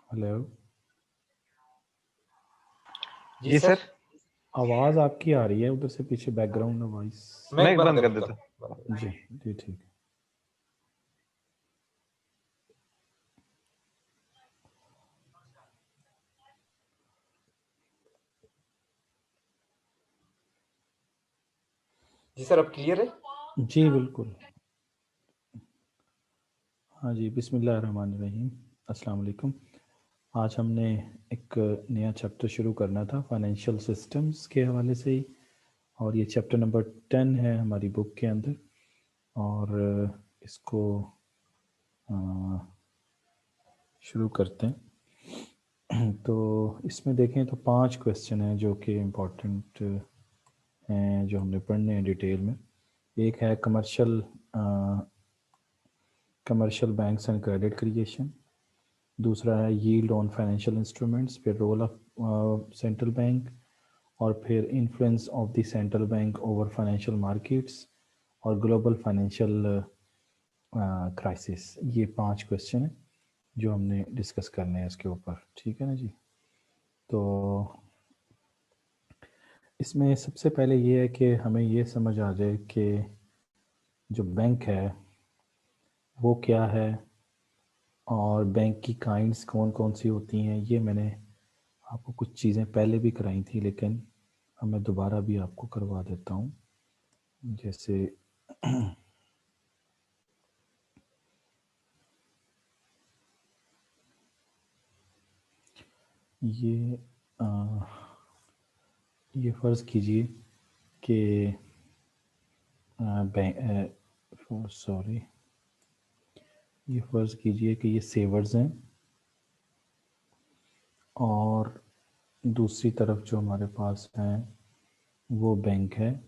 Hello. जी sir. आवाज़ आपकी आ रही है उधर से पीछे, बैकग्राउंड वॉइस। मैं बंद कर देता हूँ। जी जी ठीक है। जी सर, अब क्लियर है? जी बिल्कुल। हाँ जी, बिस्मिल्लाहिर्रहमानिर्रहीम। अस्सलाम वालेकुम। आज हमने एक नया चैप्टर शुरू करना था फाइनेंशियल सिस्टम्स के हवाले से ही, और ये चैप्टर नंबर 10 है हमारी बुक के अंदर। और इसको शुरू करते हैं। तो इसमें देखें तो 5 क्वेश्चन हैं जो कि इम्पोर्टेंट हैं, जो हमने पढ़ने हैं डिटेल में। एक है commercial banks and credit creation. दूसरा है यील्ड ऑन फाइनेंशियल इंस्ट्रूमेंट्स, फिर रोल ऑफ सेंट्रल बैंक, और फिर influence of the central bank over financial markets, और ग्लोबल फाइनेंशियल क्राइसिस। ये 5 क्वेश्चन हैं जो हमने डिस्कस करने हैं इसके ऊपर। ठीक है ना जी। तो इसमें सबसे पहले ये है कि हमें ये समझ आ जाए कि जो बैंक है वो क्या है, और बैंक की काइंड्स कौन कौन सी होती हैं। ये मैंने आपको कुछ चीज़ें पहले भी कराई थी, लेकिन अब मैं दोबारा भी आपको करवा देता हूँ। जैसे ये ये फ़र्ज़ कीजिए कि सॉरी, ये फ़र्ज़ कीजिए कि ये सेवर्स हैं, और दूसरी तरफ जो हमारे पास है वो बैंक है,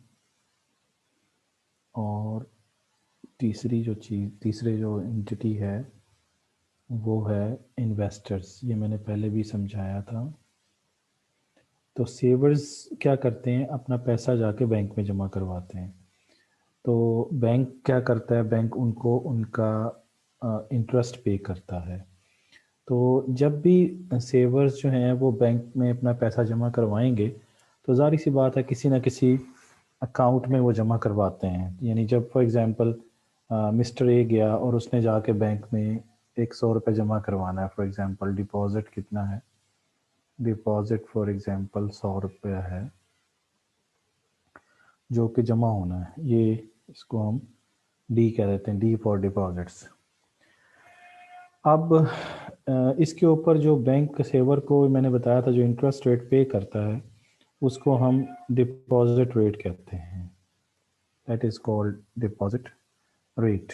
और तीसरे जो एंटिटी है वो है इन्वेस्टर्स। ये मैंने पहले भी समझाया था। तो सेवर्स क्या करते हैं, अपना पैसा जाके बैंक में जमा करवाते हैं। तो बैंक क्या करता है, बैंक उनको उनका इंटरेस्ट पे करता है। तो जब भी सेवर्स जो हैं वो बैंक में अपना पैसा जमा करवाएंगे, तो ज़ाहिर सी बात है किसी ना किसी अकाउंट में वो जमा करवाते हैं। यानी जब फॉर एग्ज़ाम्पल मिस्टर ए गया और उसने जाके बैंक में 100 रुपये जमा करवाना है, फॉर एग्ज़ाम्पल डिपॉज़िट कितना है, डिपॉज़िट फॉर एग्ज़ाम्पल 100 रुपये है जो कि जमा होना है। ये इसको हम डी कह देते हैं, डी फॉर डिपॉजिट्स। अब इसके ऊपर जो बैंक सेवर को मैंने बताया था जो इंटरेस्ट रेट पे करता है, उसको हम डिपॉजिट रेट कहते हैं। That is called deposit rate.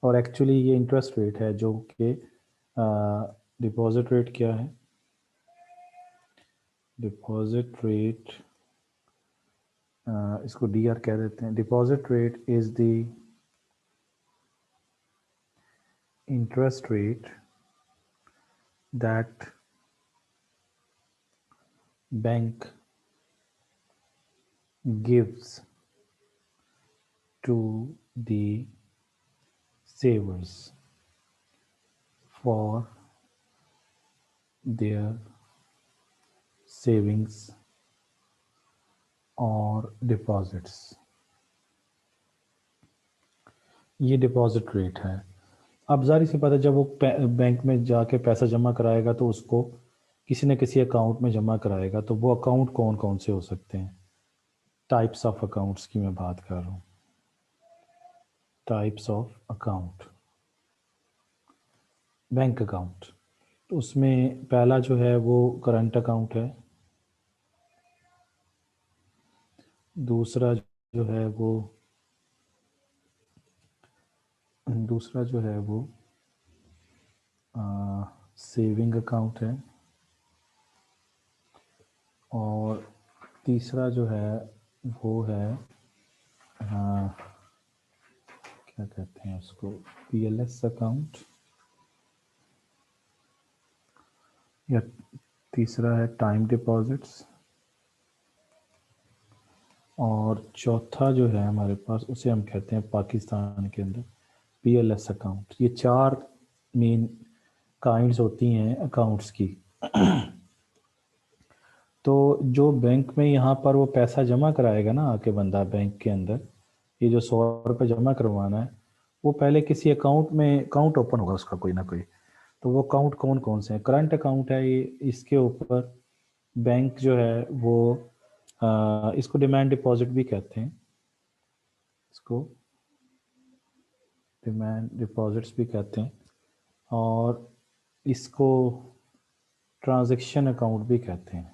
और एक्चुअली ये इंटरेस्ट रेट है जो कि डिपॉजिट रेट क्या है, डिपॉजिट रेट इसको डी आर कह देते हैं। Deposit rate is the interest rate that bank gives to the savers for their savings और deposits। ये डिपॉजिट रेट है। अब जारी सी बात है, जब वो बैंक में जाके पैसा जमा कराएगा तो उसको किसी न किसी अकाउंट में जमा कराएगा। तो वो अकाउंट कौन कौन से हो सकते हैं, टाइप्स ऑफ अकाउंट्स की मैं बात कर रहा हूँ। Types of account, bank account. तो उसमें पहला जो है वो करंट अकाउंट है। दूसरा जो है वो सेविंग अकाउंट है। और तीसरा जो है वो है क्या कहते हैं उसको, पीएलएस अकाउंट, या तीसरा है टाइम डिपॉजिट्स। और चौथा जो है हमारे पास उसे हम कहते हैं पाकिस्तान के अंदर पीएलएस अकाउंट। ये 4 मेन काइंड्स होती हैं अकाउंट्स की। तो जो बैंक में यहाँ पर वो पैसा जमा कराएगा ना आके बंदा बैंक के अंदर, ये जो 100 रुपये जमा करवाना है, वो पहले किसी अकाउंट में अकाउंट ओपन होगा उसका कोई ना कोई। तो वो अकाउंट कौन कौन से हैं? करंट अकाउंट है ये, इसके ऊपर बैंक जो है वो इसको डिमांड डिपॉजिट भी कहते हैं, इसको डिमांड डिपॉजिट्स भी कहते हैं, और इसको ट्रांजैक्शन अकाउंट भी कहते हैं,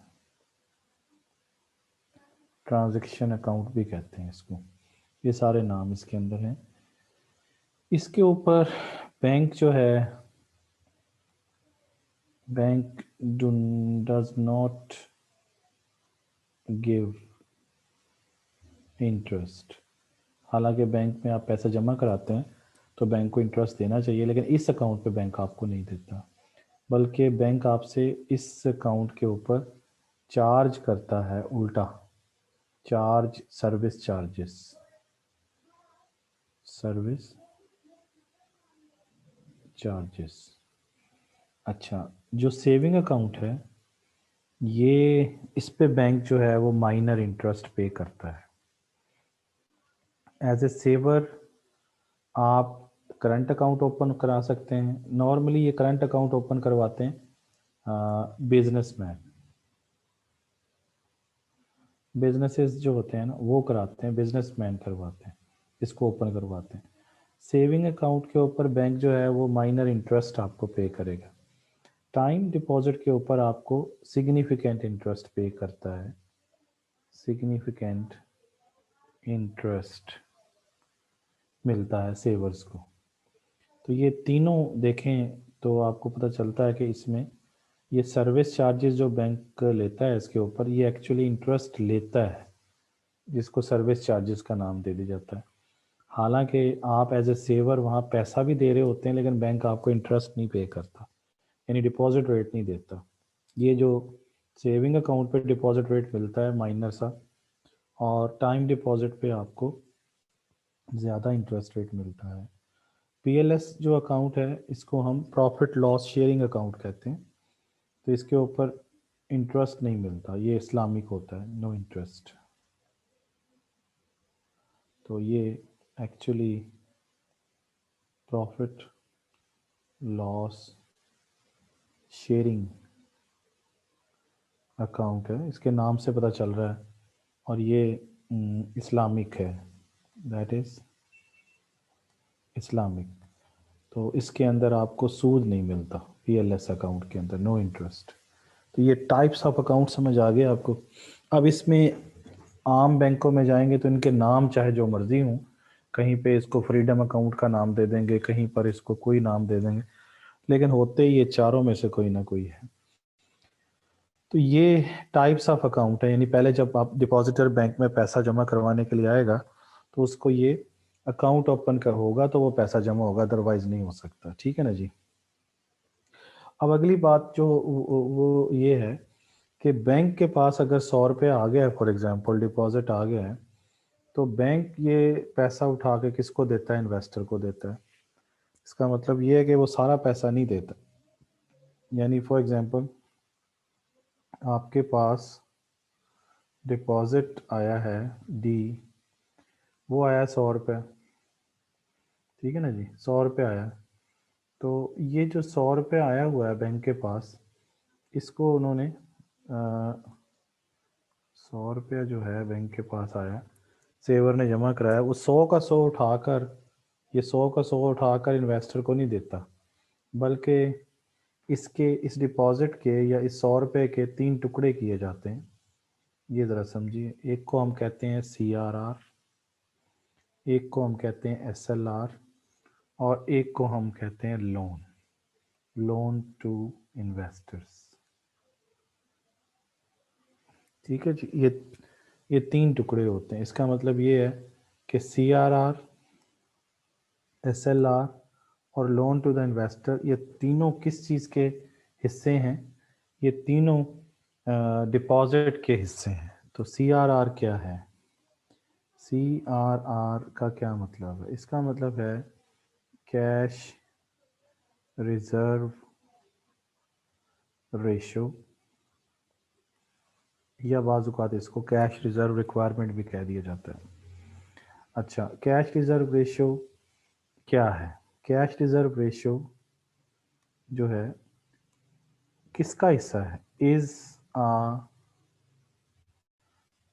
ट्रांजैक्शन अकाउंट भी कहते हैं इसको। ये सारे नाम इसके अंदर हैं। इसके ऊपर बैंक जो है, bank does not give interest. हालांकि बैंक में आप पैसा जमा कराते हैं तो बैंक को इंटरेस्ट देना चाहिए, लेकिन इस अकाउंट पे बैंक आपको नहीं देता, बल्कि बैंक आपसे इस अकाउंट के ऊपर चार्ज करता है उल्टा, charge service charges, service charges. अच्छा, जो सेविंग अकाउंट है ये, इस पे बैंक जो है वो माइनर इंटरेस्ट पे करता है। एज ए सेवर आप करंट अकाउंट ओपन करा सकते हैं। नॉर्मली ये करंट अकाउंट ओपन करवाते हैं बिजनेसमैन, बिजनेसेस जो होते हैं ना वो कराते हैं, बिजनेसमैन करवाते हैं, इसको ओपन करवाते हैं। सेविंग अकाउंट के ऊपर बैंक जो है वो माइनर इंटरेस्ट आपको पे करेगा। टाइम डिपॉजिट के ऊपर आपको सिग्निफिकेंट इंटरेस्ट पे करता है, सिग्निफिकेंट इंटरेस्ट मिलता है सेवर्स को। तो ये तीनों देखें तो आपको पता चलता है कि इसमें ये सर्विस चार्जेस जो बैंक लेता है इसके ऊपर, ये एक्चुअली इंटरेस्ट लेता है, जिसको सर्विस चार्जेस का नाम दे दिया जाता है। हालांकि आप एज ए सेवर वहाँ पैसा भी दे रहे होते हैं, लेकिन बैंक आपको इंटरेस्ट नहीं पे करता, यानी डिपॉजिट रेट नहीं देता। ये जो सेविंग अकाउंट पे डिपॉजिट रेट मिलता है माइनर सा, और टाइम डिपॉजिट पे आपको ज़्यादा इंटरेस्ट रेट मिलता है। पीएलएस जो अकाउंट है इसको हम प्रॉफिट लॉस शेयरिंग अकाउंट कहते हैं। तो इसके ऊपर इंटरेस्ट नहीं मिलता, ये इस्लामिक होता है, नो इंटरेस्ट। तो ये actually profit loss sharing account है, इसके नाम से पता चल रहा है, और ये इस्लामिक है, दैट इज़ इस्लामिक। तो इसके अंदर आपको सूद नहीं मिलता, पीएलएस अकाउंट के अंदर नो इंटरेस्ट। तो ये टाइप्स ऑफ अकाउंट समझ आ गए आपको। अब इसमें आम बैंकों में जाएंगे तो इनके नाम चाहे जो मर्जी हों, कहीं पे इसको फ्रीडम अकाउंट का नाम दे देंगे, कहीं पर इसको कोई नाम दे देंगे, लेकिन होते ये चारों में से कोई ना कोई है। तो ये टाइप्स ऑफ अकाउंट है, यानी पहले जब आप डिपॉजिटर बैंक में पैसा जमा करवाने के लिए आएगा तो उसको ये अकाउंट ओपन कर होगा तो वो पैसा जमा होगा, अदरवाइज नहीं हो सकता। ठीक है ना जी। अब अगली बात जो वो ये है कि बैंक के पास अगर 100 रुपये आ गया है, फॉर एग्जांपल डिपॉजिट आ गया है, तो बैंक ये पैसा उठा के किसको देता है? इन्वेस्टर को देता है। इसका मतलब ये है कि वो सारा पैसा नहीं देता। यानी फॉर एग्जांपल आपके पास डिपॉजिट आया है डी, वो आया 100 रुपये, ठीक है ना जी, 100 रुपये आया। तो ये जो 100 रुपये आया हुआ है बैंक के पास, इसको उन्होंने 100 रुपया जो है बैंक के पास आया, सेवर ने जमा कराया, वो 100 का 100 उठाकर, ये 100 का 100 उठाकर इन्वेस्टर को नहीं देता, बल्कि इसके इस डिपॉजिट के या इस 100 रुपये के 3 टुकड़े किए जाते हैं। ये ज़रा समझिए, एक को हम कहते हैं CRR, एक को हम कहते हैं SLR, और एक को हम कहते हैं लोन, लोन टू इन्वेस्टर्स। ठीक है जी। ये 3 टुकड़े होते हैं। इसका मतलब ये है कि CRR, SLR और लोन टू द इन्वेस्टर, ये तीनों किस चीज़ के हिस्से हैं? ये तीनों डिपॉजिट के हिस्से हैं। तो CRR क्या है? CRR का क्या मतलब है? इसका मतलब है कैश रिजर्व रेशो, या बाज़ इसको कैश रिजर्व रिक्वायरमेंट भी कह दिया जाता है। अच्छा, कैश रिजर्व रेशो क्या है? कैश रिजर्व रेशो जो है किसका हिस्सा है? Is a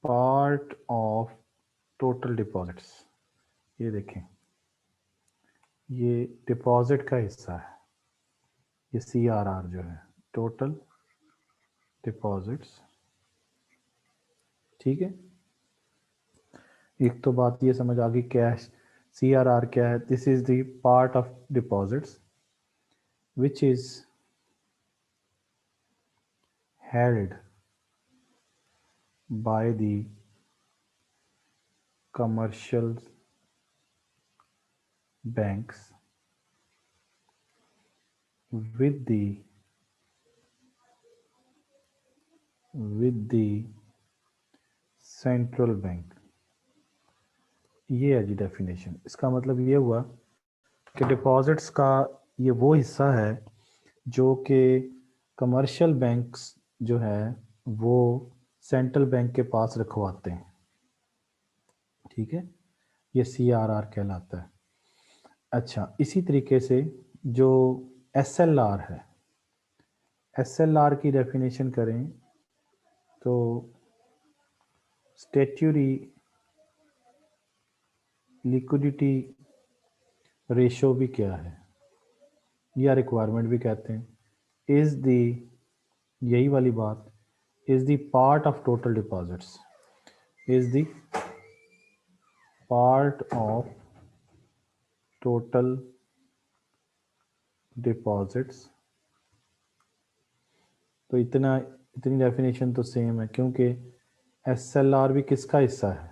part of total deposits. ये देखें, ये डिपॉजिट का हिस्सा है। ये CRR जो है टोटल डिपॉजिट्स, ठीक है। एक तो बात ये समझ आ गई, कैश CRR क्या है? This is the part of deposits which is held by the commercial banks with the central bank. ये है जी डेफिनेशन। इसका मतलब ये हुआ कि डिपॉजिट्स का ये वो हिस्सा है जो कि कमर्शियल बैंक्स जो है वो सेंट्रल बैंक के पास रखवाते हैं, ठीक है। ये CRR कहलाता है। अच्छा, इसी तरीके से जो SLR है, SLR की डेफिनेशन करें तो स्टैट्यूटरी लिक्विडिटी रेशो भी क्या है, या रिक्वायरमेंट भी कहते हैं, इज द, यही वाली बात, is the part of total deposits, is the part of total deposits. तो इतनी डेफिनेशन तो सेम है, क्योंकि SLR भी किसका हिस्सा है?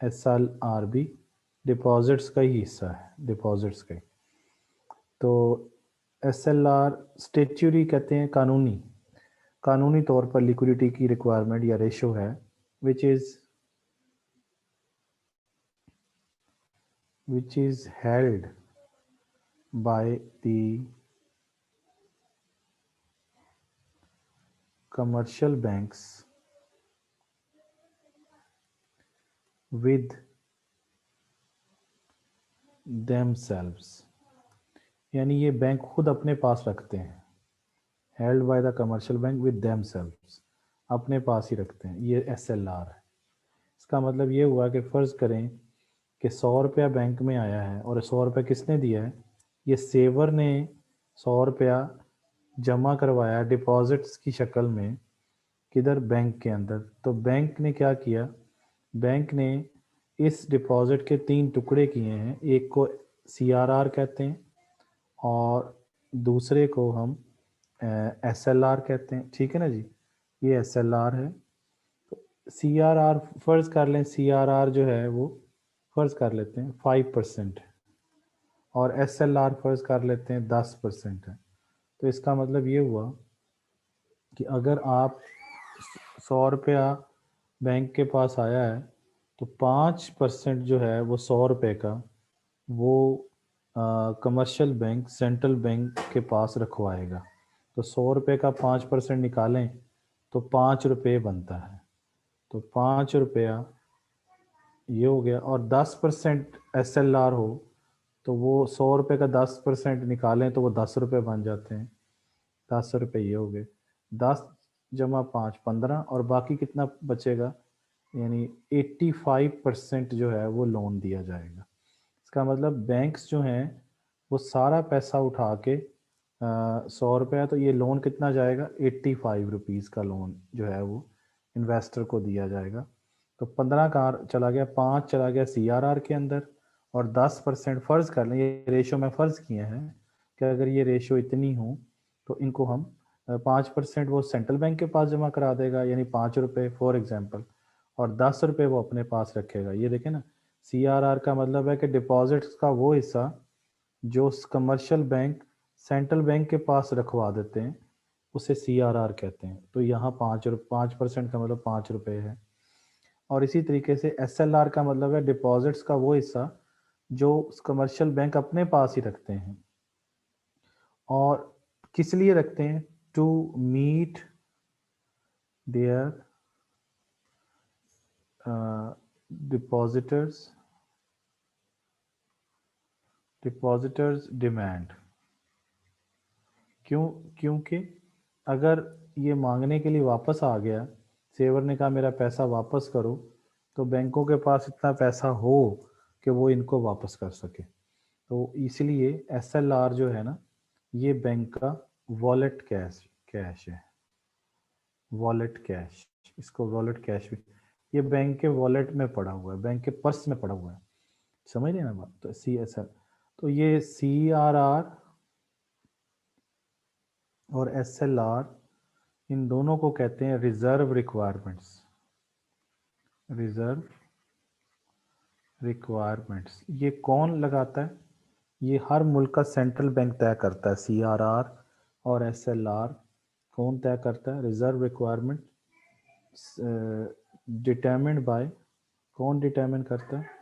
SLR भी डिपॉजिट्स का ही हिस्सा है, डिपॉजिट्स का ही। तो SLR स्टैट्यूटरी कहते हैं कानूनी तौर पर लिक्विडिटी की रिक्वायरमेंट या रेशो है which is held by the commercial banks with themselves। यानी ये बैंक खुद अपने पास रखते हैं, held by the commercial bank with themselves, अपने पास ही रखते हैं, ये SLR है। इसका मतलब ये हुआ कि फ़र्ज़ करें कि 100 रुपया बैंक में आया है और 100 रुपया किसने दिया है? ये सेवर ने 100 रुपया जमा करवाया डिपॉजिट्स की शक्ल में, किधर? बैंक के अंदर। तो बैंक ने क्या किया? बैंक ने इस डिपॉजिट के 3 टुकड़े किए हैं, एक को CRR कहते हैं और दूसरे को हम SLR कहते हैं, ठीक है ना जी। ये SLR है। तो CRR फ़र्ज़ कर लें, CRR जो है वो फ़र्ज़ कर लेते हैं 5% और SLR फ़र्ज़ कर लेते हैं 10% है। तो इसका मतलब ये हुआ कि अगर आप 100 रुपया बैंक के पास आया है तो 5% जो है वो 100 रुपये का वो कमर्शियल बैंक सेंट्रल बैंक के पास रखवाएगा। तो 100 रुपये का 5% निकालें तो 5 रुपये बनता है। तो 5 रुपया ये हो गया, और 10% SLR हो तो वो 100 रुपये का 10% निकालें तो वो 10 रुपये बन जाते हैं। 10 रुपये ये हो गए, 10 जमा 5 15, और बाकी कितना बचेगा? यानी 85% जो है वो लोन दिया जाएगा। इसका मतलब बैंक्स जो हैं वो सारा पैसा उठा के 100 रुपया, तो ये लोन कितना जाएगा? 85 रुपीज़ का लोन जो है वो इन्वेस्टर को दिया जाएगा। तो 15 कहाँ चला गया? 5 चला गया CRR के अंदर, और 10% फ़र्ज़ कर लें, ये रेशो में फ़र्ज़ किए हैं कि अगर ये रेशो इतनी हो तो इनको हम 5% वो सेंट्रल बैंक के पास जमा करा देगा, यानी 5 रुपये फॉर एग्जांपल, और 10 रुपये वो अपने पास रखेगा। ये देखें ना, CRR का मतलब है कि डिपॉजिट्स का वो हिस्सा जो कमर्शियल बैंक सेंट्रल बैंक के पास रखवा देते हैं उसे CRR कहते हैं। तो यहाँ 5% का मतलब 5 रुपये है। और इसी तरीके से SLR का मतलब है डिपॉजिट्स का वो हिस्सा जो कमर्शियल बैंक अपने पास ही रखते हैं। और किस लिए रखते हैं? to meet their depositors demand. क्योंकि अगर ये मांगने के लिए वापस आ गया, सेवर ने कहा मेरा पैसा वापस करो, तो बैंकों के पास इतना पैसा हो कि वो इनको वापस कर सके। तो इसलिए SLR जो है ना, ये बैंक का वॉलेट कैश है। वॉलेट कैश, इसको वॉलेट कैश भी, ये बैंक के वॉलेट में पड़ा हुआ है, बैंक के पर्स में पड़ा हुआ है। समझ रहे ना बात? तो CSR, तो ये CRR और SLR, इन दोनों को कहते हैं रिजर्व रिक्वायरमेंट्स। रिजर्व रिक्वायरमेंट्स ये कौन लगाता है? ये हर मुल्क का सेंट्रल बैंक तय करता है। CRR और SLR कौन तय करता है? रिजर्व रिक्वायरमेंट डिटरमिन्ड बाय, कौन डिटरमिन करता है?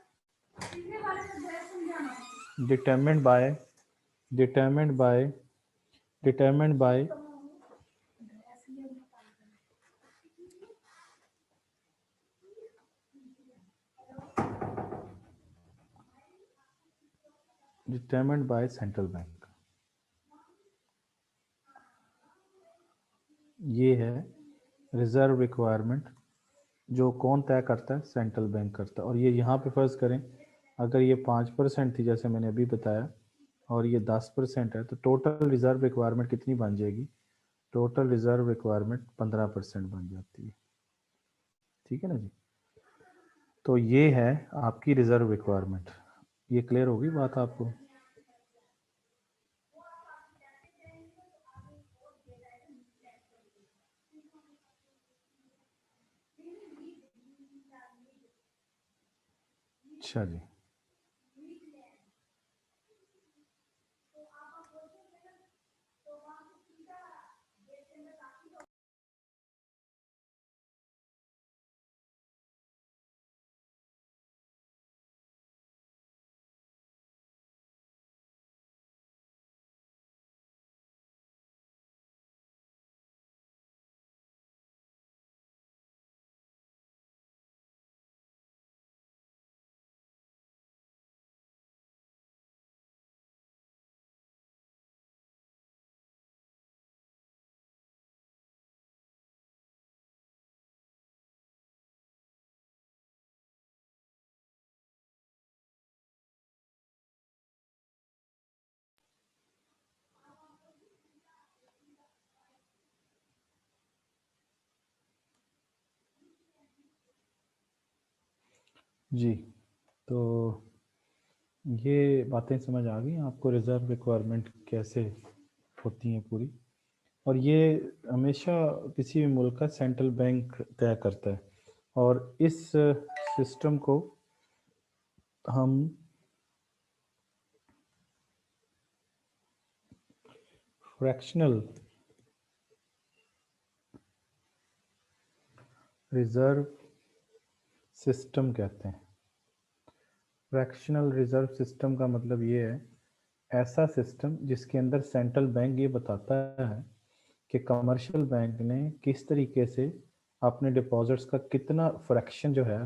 Determined by central bank. ये है रिजर्व रिक्वायरमेंट, जो कौन तय करता है? सेंट्रल बैंक करता है। और ये यहाँ पे फर्ज करें अगर ये 5% थी जैसे मैंने अभी बताया, और ये 10% है, तो टोटल रिजर्व रिक्वायरमेंट कितनी बन जाएगी? टोटल रिजर्व रिक्वायरमेंट 15% बन जाती है। ठीक है ना जी? तो ये है आपकी रिजर्व रिक्वायरमेंट। ये क्लियर होगी बात आपको? अच्छा जी, जी तो ये बातें समझ आ गई आपको, रिजर्व रिक्वायरमेंट कैसे होती हैं पूरी। और ये हमेशा किसी भी मुल्क का सेंट्रल बैंक तय करता है। और इस सिस्टम को हम फ्रैक्शनल रिजर्व सिस्टम कहते हैं। फ्रैक्शनल रिजर्व सिस्टम का मतलब ये है, ऐसा सिस्टम जिसके अंदर सेंट्रल बैंक ये बताता है कि कमर्शियल बैंक ने किस तरीके से अपने डिपॉजिट्स का कितना फ्रैक्शन जो है,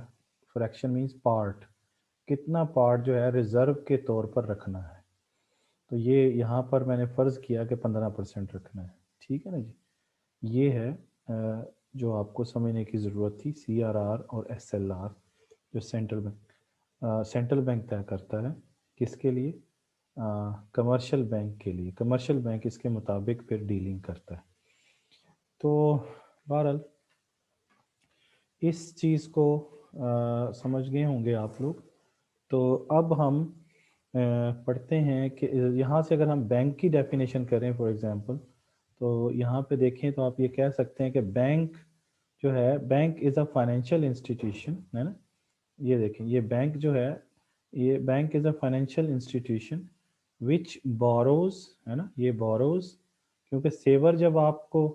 फ्रैक्शन मींस पार्ट, कितना पार्ट जो है रिजर्व के तौर पर रखना है। तो ये यहाँ पर मैंने फ़र्ज़ किया कि 15% रखना है। ठीक है ना जी? ये है जो आपको समझने की ज़रूरत थी। CRR और SLR जो सेंट्रल बैंक तय करता है, किसके लिए? कमर्शियल बैंक के लिए। कमर्शियल बैंक इसके मुताबिक फिर डीलिंग करता है। तो बहरहाल इस चीज़ को समझ गए होंगे आप लोग। तो अब हम पढ़ते हैं कि यहाँ से अगर हम बैंक की डेफिनेशन करें फॉर एग्जांपल, तो यहाँ पे देखें तो आप ये कह सकते हैं कि बैंक जो है, bank is a financial institution, है ना? ये देखें, ये बैंक जो है, ये bank is a financial institution which borrows, है ना? ये बोरोज, क्योंकि सेवर जब आपको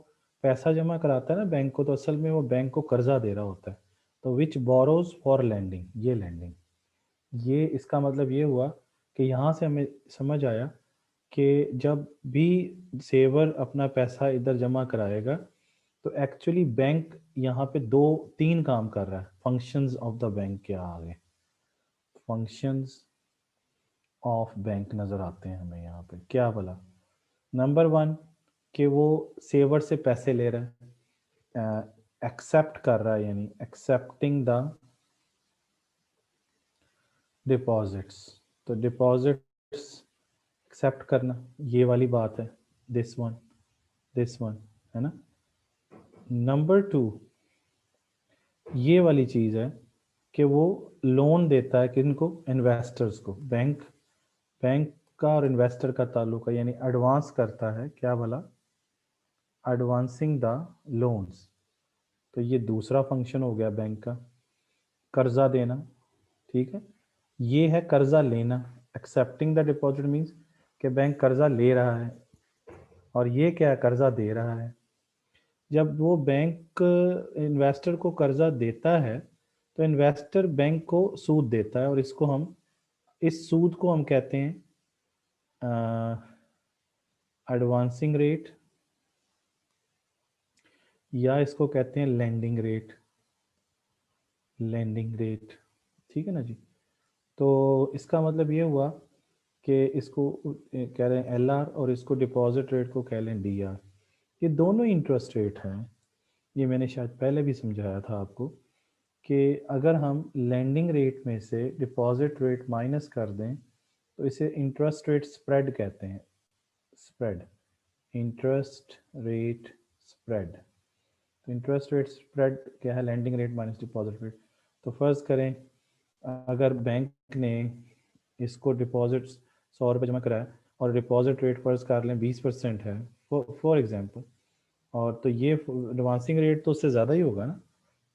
पैसा जमा कराता है ना बैंक को, तो असल में वो बैंक को कर्जा दे रहा होता है। तो विच बोरोज फॉर लैंडिंग, ये इसका मतलब ये हुआ कि यहाँ से हमें समझ आया कि जब भी सेवर अपना पैसा इधर जमा कराएगा तो एक्चुअली बैंक यहाँ पे 2-3 काम कर रहा है। फंक्शंस ऑफ द बैंक क्या आ गए, फंक्शंस ऑफ बैंक नज़र आते हैं हमें यहाँ पे। क्या बोला, नंबर 1 कि वो सेवर से पैसे ले रहा है, एक्सेप्ट कर रहा है, यानी एक्सेप्टिंग द डिपॉजिट्स। तो डिपॉजिट्स एक्सेप्ट करना, ये वाली बात है, दिस वन, है ना। नंबर 2 ये वाली चीज़ है कि वो लोन देता है किनको, इन्वेस्टर्स को। बैंक का और इन्वेस्टर का ताल्लुक है, यानी एडवांस करता है, क्या भला, एडवांसिंग द लोन्स। तो ये दूसरा फंक्शन हो गया बैंक का। कर्जा देना, ठीक है, ये है कर्जा लेना। एक्सेप्टिंग द डिपॉजिट मीन्स कि बैंक कर्जा ले रहा है, और ये क्या है, कर्जा दे रहा है। जब वो बैंक इन्वेस्टर को कर्जा देता है तो इन्वेस्टर बैंक को सूद देता है, और इस सूद को हम कहते हैं एडवांसिंग रेट, या इसको कहते हैं लेंडिंग रेट, ठीक है ना जी। तो इसका मतलब ये हुआ कि इसको कह रहे हैं एलआर, और इसको डिपॉजिट रेट को कह लें डीआर। ये दोनों इंटरेस्ट रेट हैं। ये मैंने शायद पहले भी समझाया था आपको कि अगर हम लेंडिंग रेट में से डिपॉजिट रेट माइनस कर दें तो इसे इंटरेस्ट रेट स्प्रेड कहते हैं। Spread, interest rate spread. तो इंटरेस्ट रेट स्प्रेड क्या है, lending rate minus deposit rate. तो फर्ज करें अगर बैंक ने इसको डिपॉजिट 100 रुपये जमा कराया और डिपॉजिट रेट फर्ज कर लें 20% है फॉर एग्जांपल, और तो ये एडवांसिंग रेट तो उससे ज़्यादा ही होगा ना।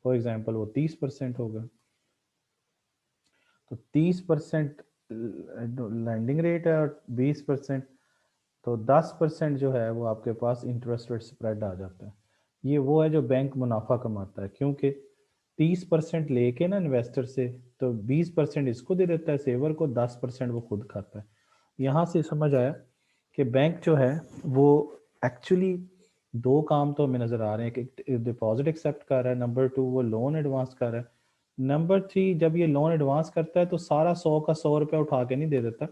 फॉर एग्जांपल वो 30% होगा, तो 30% लैंडिंग रेट है और 20%, तो 10% जो है वो आपके पास इंटरेस्ट रेट स्प्रेड आ जाता है। ये वो है जो बैंक मुनाफा कमाता है, क्योंकि 30% लेके ना इन्वेस्टर से, तो 20% इसको दे देता है सेवर को, 10% वो खुद खाता है। यहाँ से समझ आया कि बैंक जो है वो एक्चुअली 2 काम तो हमें नज़र आ रहे हैं कि डिपॉजिट एक्सेप्ट कर रहा है, नंबर 2 वो लोन एडवांस कर रहा है, नंबर 3 जब ये लोन एडवांस करता है तो सारा 100 का 100 रुपया उठा के नहीं दे देता,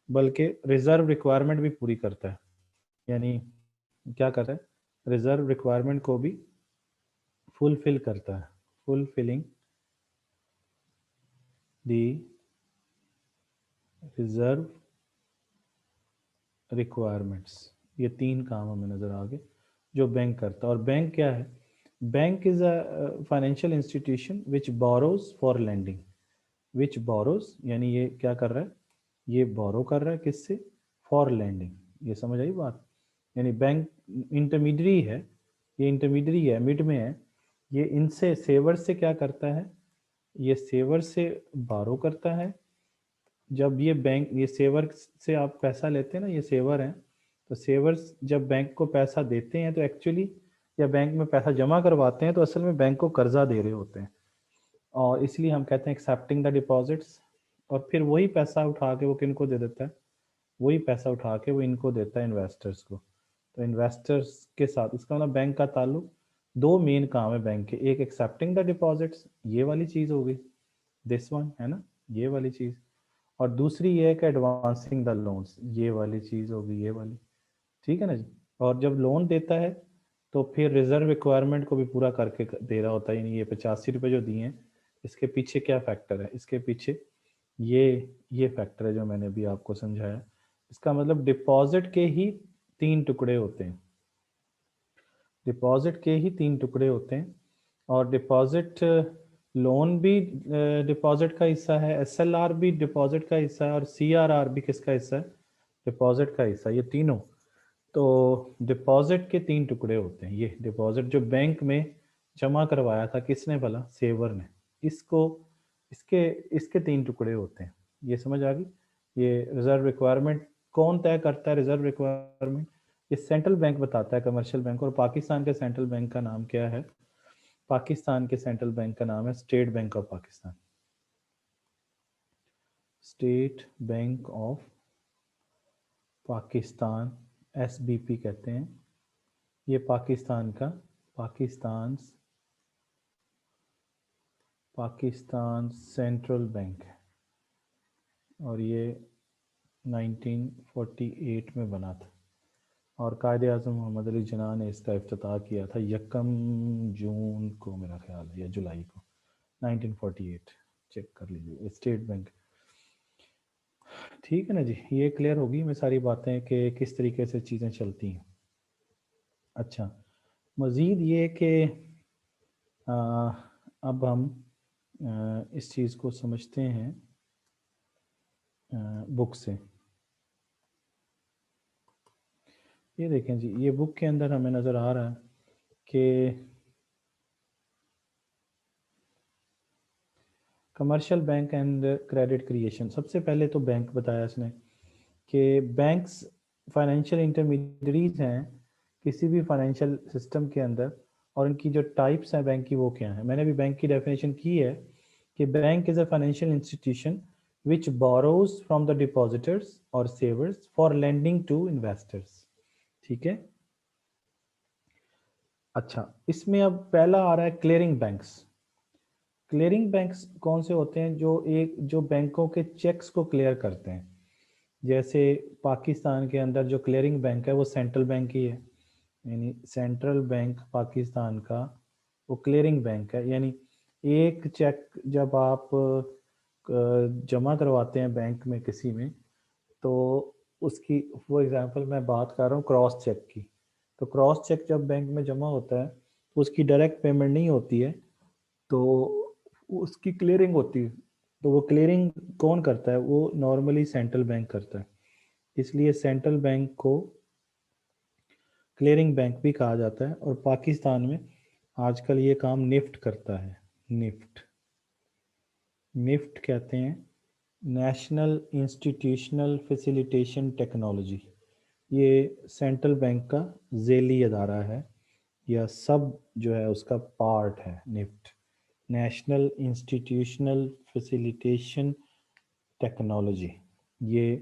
बल्कि रिजर्व रिक्वायरमेंट भी पूरी करता है। यानी क्या करता है, रिजर्व रिक्वायरमेंट को भी फुलफिल करता है, फुलफिलिंग दी रिजर्व रिक्वायरमेंट्स। ये 3 काम हमें नज़र आ गए जो बैंक करता है। और बैंक क्या है, bank is a financial institution which borrows for lending, which borrows यानी ये क्या कर रहा है, ये बोरो कर रहा है किससे, फॉर लैंडिंग। ये समझ आई बात, यानी बैंक इंटरमीडियरी है, ये इंटरमीडियरी है, मिड में है, ये इनसे सेवर से क्या करता है, ये सेवर से बारो करता है। जब ये बैंक, ये सेवर से आप पैसा लेते हैं ना, ये सेवर हैं, तो सेवर जब बैंक को पैसा देते हैं तो एक्चुअली, या बैंक में पैसा जमा करवाते हैं तो असल में बैंक को कर्जा दे रहे होते हैं, और इसलिए हम कहते हैं एक्सेप्टिंग द डिपॉजिट्स। और फिर वही पैसा उठा के वो किन को दे देता है, वही पैसा उठा के वो इनको देता है, इन्वेस्टर्स को। तो इन्वेस्टर्स के साथ इसका मतलब बैंक का ताल्लुक, 2 मेन काम है बैंक के, एक एक्सेप्टिंग द डिपॉजिट्स, ये वाली चीज़ हो गई, दिस वन है ना, ये वाली चीज़, और दूसरी ये है कि एडवांसिंग द लोन्स, ये वाली चीज़ होगी, ये वाली, ठीक है ना जी। और जब लोन देता है तो फिर रिजर्व रिक्वायरमेंट को भी पूरा करके दे रहा होता है, यानी ये 85 रुपये जो दिए हैं, इसके पीछे क्या फैक्टर है, इसके पीछे ये ये फैक्टर है जो मैंने अभी आपको समझाया। इसका मतलब डिपॉजिट के ही 3 टुकड़े होते हैं, डिपॉजिट के ही 3 टुकड़े होते हैं, और डिपॉजिट लोन भी डिपॉजिट का हिस्सा है, एसएलआर भी डिपॉजिट का हिस्सा है, और सीआरआर भी किसका हिस्सा है, डिपॉजिट का हिस्सा, ये तीनों। तो डिपॉजिट के 3 टुकड़े होते हैं। ये डिपॉजिट जो बैंक में जमा करवाया था किसने भला, सेवर ने, इसको, इसके इसके 3 टुकड़े होते हैं। ये समझ आ गई। ये रिजर्व रिक्वायरमेंट कौन तय करता है, रिजर्व रिक्वायरमेंट ये सेंट्रल बैंक बताता है, कमर्शियल बैंक। और पाकिस्तान के सेंट्रल बैंक का नाम क्या है, पाकिस्तान के सेंट्रल बैंक का नाम है state bank of Pakistan, state bank of Pakistan, SBP कहते हैं, ये पाकिस्तान का पाकिस्तान सेंट्रल बैंक है और ये 1948 में बना था और कायदे आज़म मोहम्मद अली जिन्ना ने इसका इफ्तिताह किया था 1 जून को, मेरा ख्याल है, या जुलाई को 1948। चेक कर लीजिए, स्टेट बैंक। ठीक है ना जी, ये क्लियर होगी मैं सारी बातें कि किस तरीके से चीज़ें चलती हैं। अच्छा, मज़ीद ये कि अब हम इस चीज़ को समझते हैं बुक से। ये देखें जी, ये बुक के अंदर हमें नज़र आ रहा है कि commercial bank and credit creation. सबसे पहले तो बैंक बताया इसने कि बैंक्स फाइनेंशियल इंटरमीडियरीज हैं किसी भी फाइनेंशियल सिस्टम के अंदर, और इनकी जो टाइप्स हैं बैंक की वो क्या है। मैंने भी बैंक की डेफिनेशन की है कि bank is a financial institution which borrows from the depositors और सेवर्स फॉर लेंडिंग टू इन्वेस्टर्स। ठीक है। अच्छा, इसमें अब पहला आ रहा है क्लियरिंग बैंक्स। क्लियरिंग बैंक्स कौन से होते हैं? जो बैंकों के चेक्स को क्लियर करते हैं। जैसे पाकिस्तान के अंदर जो क्लियरिंग बैंक है वो सेंट्रल बैंक ही है, यानी सेंट्रल बैंक पाकिस्तान का वो क्लियरिंग बैंक है। यानी एक चेक जब आप जमा करवाते हैं बैंक में किसी में, तो उसकी फॉर एग्जांपल मैं बात कर रहा हूँ क्रॉस चेक की, तो क्रॉस चेक जब बैंक में जमा होता है तो उसकी डायरेक्ट पेमेंट नहीं होती है, तो उसकी क्लियरिंग होती है। तो वो क्लियरिंग कौन करता है? वो नॉर्मली सेंट्रल बैंक करता है, इसलिए सेंट्रल बैंक को क्लियरिंग बैंक भी कहा जाता है। और पाकिस्तान में आजकल ये काम निफ्ट करता है। निफ्ट कहते हैं, नेशनल इंस्टीट्यूशनल फैसिलिटेशन टेक्नोलॉजी। ये सेंट्रल बैंक का ज़ेली अदारा है या सब जो है उसका पार्ट है NIFT, national institutional facilitation technology. ये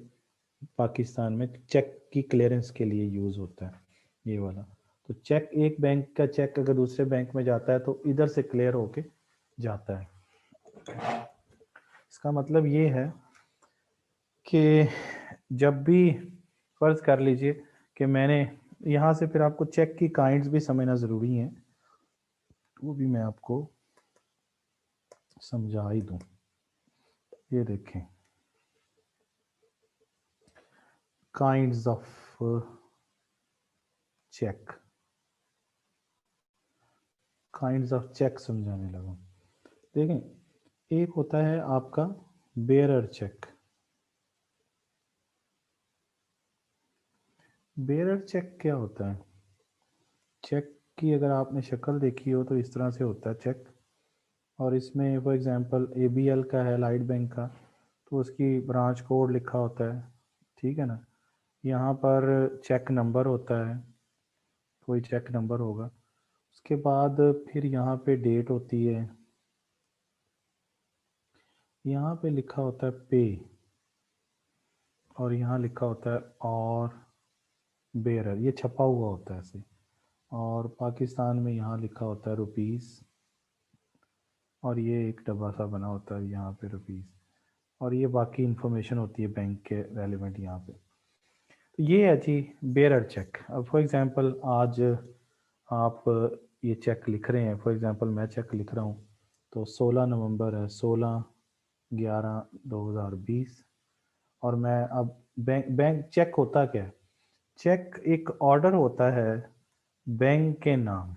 पाकिस्तान में चेक की क्लियरेंस के लिए यूज़ होता है ये वाला। तो चेक, एक बैंक का चेक अगर दूसरे बैंक में जाता है तो इधर से क्लियर होके जाता है। इसका मतलब ये है कि जब भी फर्ज कर लीजिए कि मैंने यहाँ से, फिर आपको चेक की काइंड्स भी समझना ज़रूरी है, वो भी मैं आपको समझा ही दूँ। ये देखें, kinds of cheque, kinds of cheque समझाने लगा। देखें, एक होता है आपका बेयरर चेक। बेयरर चेक क्या होता है? चेक की अगर आपने शक्ल देखी हो तो इस तरह से होता है चेक, और इसमें फॉर एग्जांपल ABL का है, लाइट बैंक का, तो उसकी ब्रांच कोड लिखा होता है, ठीक है ना। यहाँ पर चेक नंबर होता है, कोई चेक नंबर होगा। उसके बाद फिर यहाँ पे डेट होती है, यहाँ पे लिखा होता है पे, और यहाँ लिखा होता है और बेयरर, ये छपा हुआ होता है ऐसे। और पाकिस्तान में यहाँ लिखा होता है रुपीस, और ये एक डब्बा सा बना होता है यहाँ पे रुपीस, और ये बाकी इंफॉर्मेशन होती है बैंक के रेलिवेंट यहाँ पे। तो ये है जी बेयरर चेक। अब फॉर एग्जांपल आज आप ये चेक लिख रहे हैं, फॉर एग्जांपल मैं चेक लिख रहा हूँ, तो 16 नवंबर है, 16/11/2020, और मैं अब बैंक चेक होता क्या है? चेक एक ऑर्डर होता है बैंक के नाम,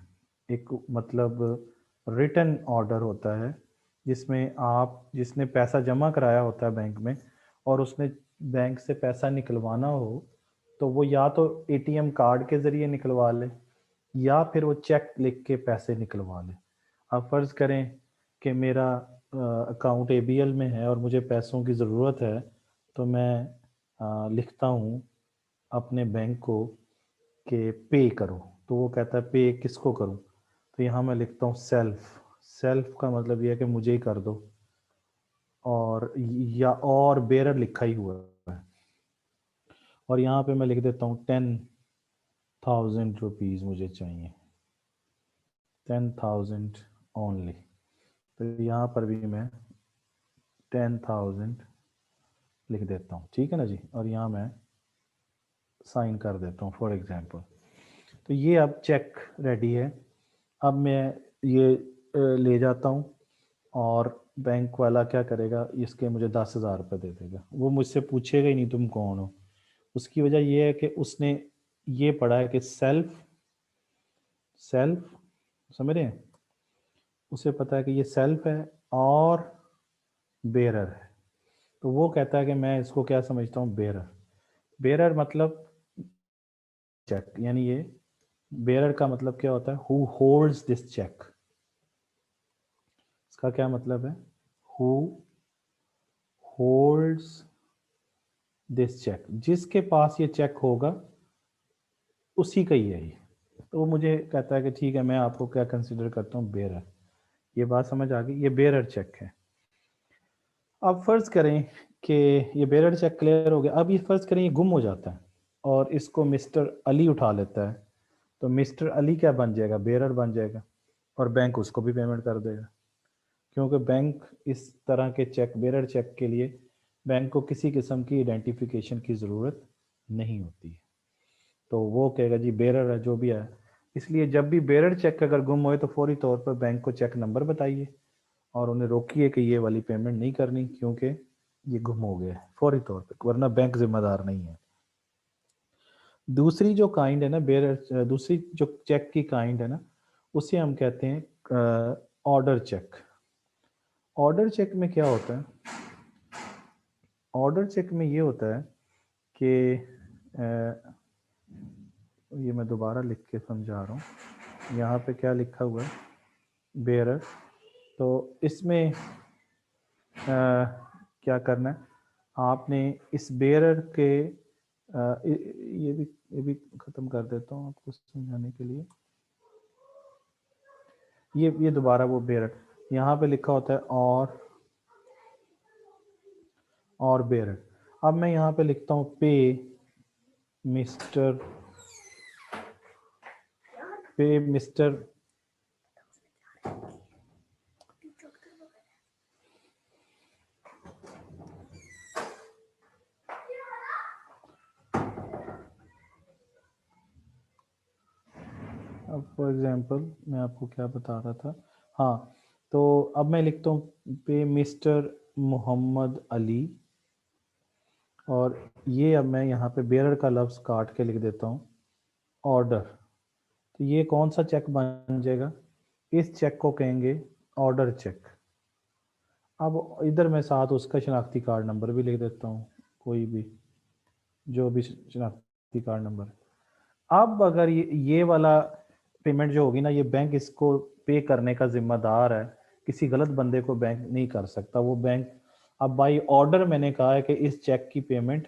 एक मतलब रिटन ऑर्डर होता है जिसमें आप, जिसने पैसा जमा कराया होता है बैंक में और उसने बैंक से पैसा निकलवाना हो, तो वो या तो ATM कार्ड के ज़रिए निकलवा ले या फिर वो चेक लिख के पैसे निकलवा ले। अब फ़र्ज़ करें कि मेरा अकाउंट ABL में है और मुझे पैसों की ज़रूरत है, तो मैं लिखता हूँ अपने बैंक को कि पे करो, तो वो कहता है पे किसको करूँ, तो यहाँ मैं लिखता हूँ सेल्फ। सेल्फ का मतलब ये है कि मुझे ही कर दो, और या और बेरर लिखा ही हुआ है। और यहाँ पे मैं लिख देता हूँ 10,000 रुपीज़ मुझे चाहिए, 10,000 ओनली। तो यहाँ पर भी मैं 10,000 लिख देता हूँ, ठीक है ना जी। और यहाँ मैं साइन कर देता हूँ फॉर एग्जांपल। तो ये अब चेक रेडी है। अब मैं ये ले जाता हूँ और बैंक वाला क्या करेगा, इसके मुझे 10,000 रुपये दे देगा। वो मुझसे पूछेगा ही नहीं तुम कौन हो। उसकी वजह ये है कि उसने ये पढ़ा है कि सेल्फ समझ रहे हैं, उसे पता है कि ये सेल्फ है और बेरर है। तो वो कहता है कि मैं इसको क्या समझता हूँ, बेरर। बेरर मतलब चेक, यानी ये बेरर का मतलब क्या होता है, हु होल्ड्स दिस चेक। इसका क्या मतलब है, हु होल्ड्स दिस चेक, जिसके पास ये चेक होगा उसी का ही है ये। तो वो मुझे कहता है कि ठीक है, मैं आपको क्या कंसिडर करता हूँ, बेरर। ये बात समझ आ गई, ये बेरर चेक है। अब फर्ज करें कि ये बेरर चेक क्लियर हो गया। अब ये फर्ज करें ये गुम हो जाता है और इसको मिस्टर अली उठा लेता है, तो मिस्टर अली क्या बन जाएगा, बेरर बन जाएगा, और बैंक उसको भी पेमेंट कर देगा। क्योंकि बैंक इस तरह के चेक, बेरर चेक के लिए बैंक को किसी किस्म की आइडेंटिफिकेशन की ज़रूरत नहीं होती है। तो वो कहेगा जी बेरर है जो भी है। इसलिए जब भी बेरर चेक अगर गुम होए तो फौरी तौर पर बैंक को चेक नंबर बताइए और उन्हें रोकिए कि ये वाली पेमेंट नहीं करनी, क्योंकि ये गुम हो गया है फौरी तौर पे, वरना बैंक जिम्मेदार नहीं है। दूसरी जो काइंड है ना बेरर, दूसरी जो चेक की काइंड है ना, उसे हम कहते हैं ऑर्डर चेक। ऑर्डर चेक में क्या होता है, ऑर्डर चेक में ये होता है कि ये मैं दोबारा लिख के समझा रहा हूँ। यहाँ पे क्या लिखा हुआ है, बेरर। तो इसमें क्या करना है, आपने इस बेरर के ये भी ख़त्म कर देता हूँ आपको समझाने के लिए। ये दोबारा वो बेरर, यहाँ पे लिखा होता है और बेरर। अब मैं यहाँ पे लिखता हूँ मिस्टर अब फॉर एग्जांपल मैं आपको क्या बता रहा था, हाँ। तो अब मैं लिखता हूँ पे मिस्टर मोहम्मद अली, और ये अब मैं यहाँ पे बेरर का लफ्ज़ काट के लिख देता हूँ ऑर्डर। तो ये कौन सा चेक बन जाएगा, इस चेक को कहेंगे ऑर्डर चेक। अब इधर मैं साथ उसका शनाख्ती कार्ड नंबर भी लिख देता हूँ, कोई भी जो भी शनाख्ती कार्ड नंबर। अब अगर ये वाला पेमेंट जो होगी ना, ये बैंक इसको पे करने का जिम्मेदार है, किसी गलत बंदे को बैंक नहीं कर सकता। वो बैंक अब बाई ऑर्डर मैंने कहा है कि इस चेक की पेमेंट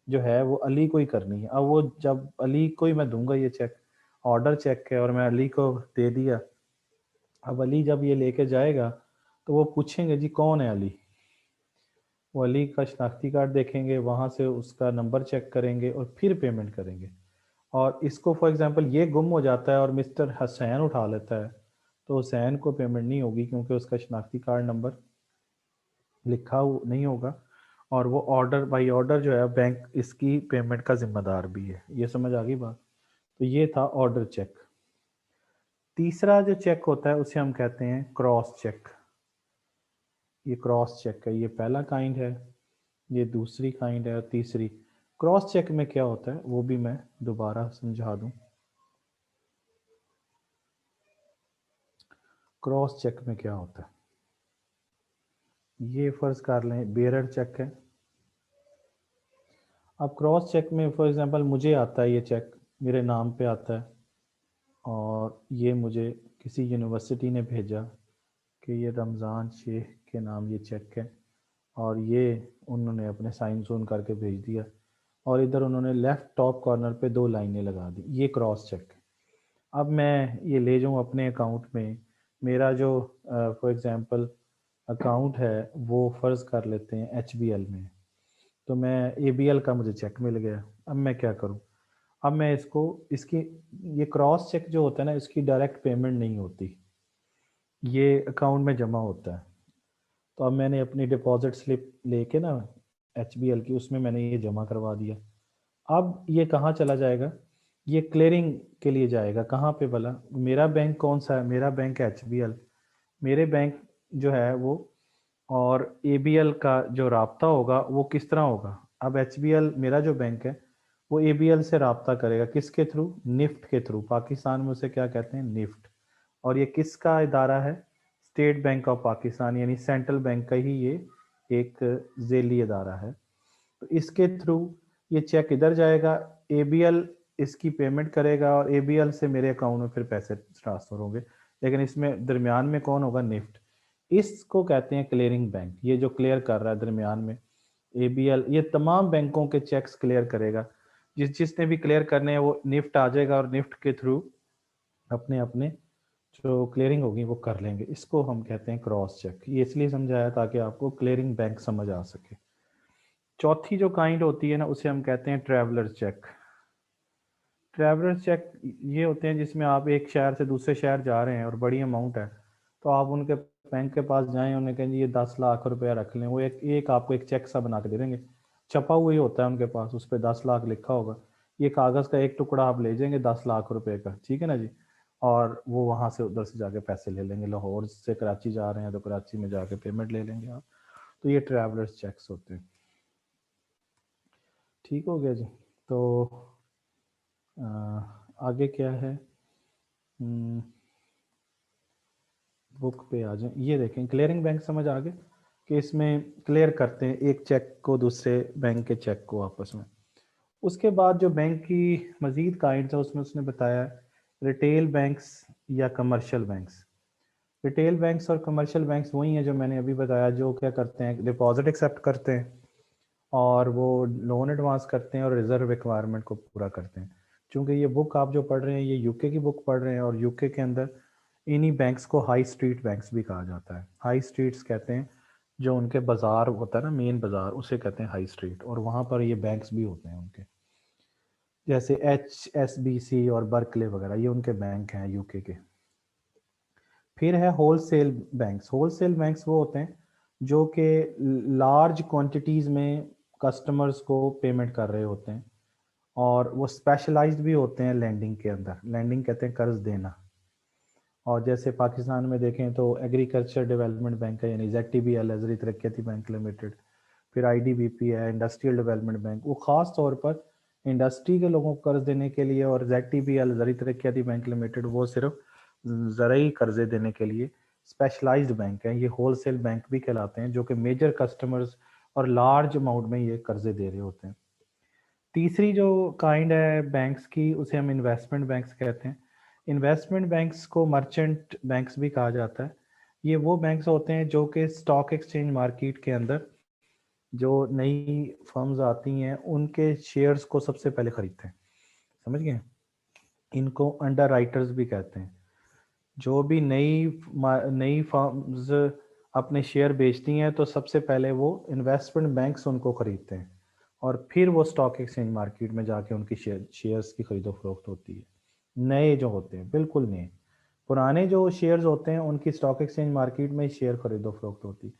जो है वो अली को ही करनी है। अब वो जब अली को ही मैं दूंगा ये चेक, ऑर्डर चेक है और मैं अली को दे दिया। अब अली जब ये लेके जाएगा तो वो पूछेंगे जी कौन है अली, वो अली का शनाख्ती कार्ड देखेंगे, वहाँ से उसका नंबर चेक करेंगे और फिर पेमेंट करेंगे। और इसको फॉर एग्जांपल ये गुम हो जाता है और मिस्टर हुसैन उठा लेता है, तो हुसैन को पेमेंट नहीं होगी क्योंकि उसका शनाख्ती कार्ड नंबर लिखा नहीं होगा, और वो ऑर्डर बाई ऑर्डर जो है बैंक इसकी पेमेंट का जिम्मेदार भी है। ये समझ आ गई बात। तो ये था ऑर्डर चेक। तीसरा जो चेक होता है उसे हम कहते हैं क्रॉस चेक। ये क्रॉस चेक है, ये पहला काइंड है, ये दूसरी काइंड है, और तीसरी। क्रॉस चेक में क्या होता है वो भी मैं दोबारा समझा दूं। क्रॉस चेक में क्या होता है, ये फर्ज कर लें बेरर चेक है। अब क्रॉस चेक में फॉर एग्जांपल मुझे आता है ये चेक, मेरे नाम पे आता है, और ये मुझे किसी यूनिवर्सिटी ने भेजा कि ये रमज़ान शेख के नाम ये चेक है, और ये उन्होंने अपने साइन सून करके भेज दिया, और इधर उन्होंने लेफ़्ट टॉप कॉर्नर पे 2 लाइनें लगा दी। ये क्रॉस चेक है। अब मैं ये ले जाऊँ अपने अकाउंट में, मेरा जो फॉर एग्ज़ाम्पल अकाउंट है वो फ़र्ज़ कर लेते हैं HBL में, तो मैं ABL का मुझे चेक मिल गया, अब मैं क्या करूं? अब मैं इसको, इसकी, ये क्रॉस चेक जो होता है ना, इसकी डायरेक्ट पेमेंट नहीं होती, ये अकाउंट में जमा होता है। तो अब मैंने अपनी डिपॉजिट स्लिप लेके ना HBL की, उसमें मैंने ये जमा करवा दिया। अब ये कहाँ चला जाएगा? ये क्लियरिंग के लिए जाएगा। कहाँ पे भला? मेरा बैंक कौन सा है? मेरा बैंक है HBL। मेरे बैंक जो है वो और ABL का जो राब्ता होगा वो किस तरह होगा? अब HBL मेरा जो बैंक है वो ABL से राब्ता करेगा, किसके थ्रू? निफ्ट के थ्रू। पाकिस्तान में उसे क्या कहते हैं? निफ्ट। और ये किसका इदारा है? स्टेट बैंक ऑफ पाकिस्तान, यानी सेंट्रल बैंक का ही ये एक झेली इदारा है। तो इसके थ्रू ये चेक इधर जाएगा, ABL इसकी पेमेंट करेगा और ABL से मेरे अकाउंट में फिर पैसे ट्रांसफर होंगे। लेकिन इसमें दरमियान में कौन होगा? निफ्ट। इसको कहते हैं क्लियरिंग बैंक। ये जो क्लियर कर रहा है दरमियान में ABL, ये तमाम बैंकों के चेक्स क्लियर करेगा। जिसने भी क्लियर करने हैं वो निफ्ट आ जाएगा और निफ्ट के थ्रू अपने अपने जो क्लियरिंग होगी वो कर लेंगे। इसको हम कहते हैं क्रॉस चेक। ये इसलिए समझाया ताकि आपको क्लियरिंग बैंक समझ आ सके। चौथी जो काइंड होती है ना, उसे हम कहते हैं ट्रैवलर चेक। ट्रैवलर चेक ये होते हैं जिसमें आप एक शहर से दूसरे शहर जा रहे हैं और बड़ी अमाउंट है, तो आप उनके बैंक के पास जाएं, उन्हें कहें जी ये 10 लाख रुपया रख लें, वो एक आपको एक चेक सा बना के दे देंगे। छपा हुआ ही होता है उनके पास, उस पर 10 लाख लिखा होगा। ये कागज़ का एक टुकड़ा आप ले जाएंगे 10 लाख रुपए का, ठीक है ना जी। और वो वहाँ से उधर से जाके पैसे ले लेंगे। लाहौर से कराची जा रहे हैं तो कराची में जाके पेमेंट ले लेंगे आप। तो ये ट्रैवलर्स चेक्स होते हैं। ठीक हो गया जी। तो आगे क्या है? बुक पे आ जाए। ये देखें क्लियरिंग बैंक समझ आ गए कि इसमें क्लियर करते हैं एक चेक को दूसरे बैंक के चेक को आपस में। उसके बाद जो बैंक की मजीद काइंड है उसमें उसने बताया रिटेल बैंक्स या कमर्शियल बैंक्स। रिटेल बैंक्स और कमर्शियल बैंक्स वही हैं जो मैंने अभी बताया, जो क्या करते हैं, डिपॉजिट एक्सेप्ट करते हैं और वो लोन एडवांस करते हैं और रिजर्व रिक्वायरमेंट को पूरा करते हैं। चूंकि ये बुक आप जो पढ़ रहे हैं ये यूके की बुक पढ़ रहे हैं और यूके के अंदर इन्हीं बैंक्स को हाई स्ट्रीट बैंक्स भी कहा जाता है। हाई स्ट्रीट्स कहते हैं जो उनके बाजार होता है ना, मेन बाजार, उसे कहते हैं हाई स्ट्रीट, और वहाँ पर ये बैंक्स भी होते हैं उनके, जैसे HSBC और बर्कले वगैरह, ये उनके बैंक हैं यूके के। फिर है होलसेल बैंक्स। होलसेल बैंक्स वो होते हैं जो कि लार्ज क्वांटिटीज़ में कस्टमर्स को पेमेंट कर रहे होते हैं और वो स्पेशलाइज्ड भी होते हैं लैंडिंग के अंदर। लैंडिंग कहते हैं कर्ज देना। और जैसे पाकिस्तान में देखें तो एग्रीकल्चर डेवलपमेंट बैंक है, यानी ZTBL है, ज़री तरक्याती बैंक लिमिटेड। फिर IDBP है, इंडस्ट्रियल डेवलपमेंट बैंक, वो ख़ास तौर पर इंडस्ट्री के लोगों को कर्ज देने के लिए। और ZTBL ज़री तरक्याती बैंक लिमिटेड वो सिर्फ ज़रूरी कर्जे देने के लिए स्पेशलाइज्ड बैंक है। ये होलसेल बैंक भी कहलाते हैं, जो कि मेजर कस्टमर्स और लार्ज अमाउंट में ये कर्जे दे रहे होते हैं। तीसरी जो काइंड है बैंक्स की उसे हम इन्वेस्टमेंट बैंक्स कहते हैं। इन्वेस्टमेंट बैंक्स को मर्चेंट बैंक्स भी कहा जाता है। ये वो बैंक्स होते हैं जो कि स्टॉक एक्सचेंज मार्केट के अंदर जो नई फर्म्स आती हैं उनके शेयर्स को सबसे पहले खरीदते हैं। समझ गए? इनको अंडर राइटर्स भी कहते हैं। जो भी नई फर्म्स अपने शेयर बेचती हैं तो सबसे पहले वो इन्वेस्टमेंट बैंक्स उनको खरीदते हैं और फिर वो स्टॉक एक्सचेंज मार्केट में जाके उनकी शेयर्स की खरीदो फरोख्त होती है। नए जो होते हैं, बिल्कुल नए। पुराने जो शेयर्स होते हैं उनकी स्टॉक एक्सचेंज मार्केट में शेयर खरीदो फरोख्त होती है।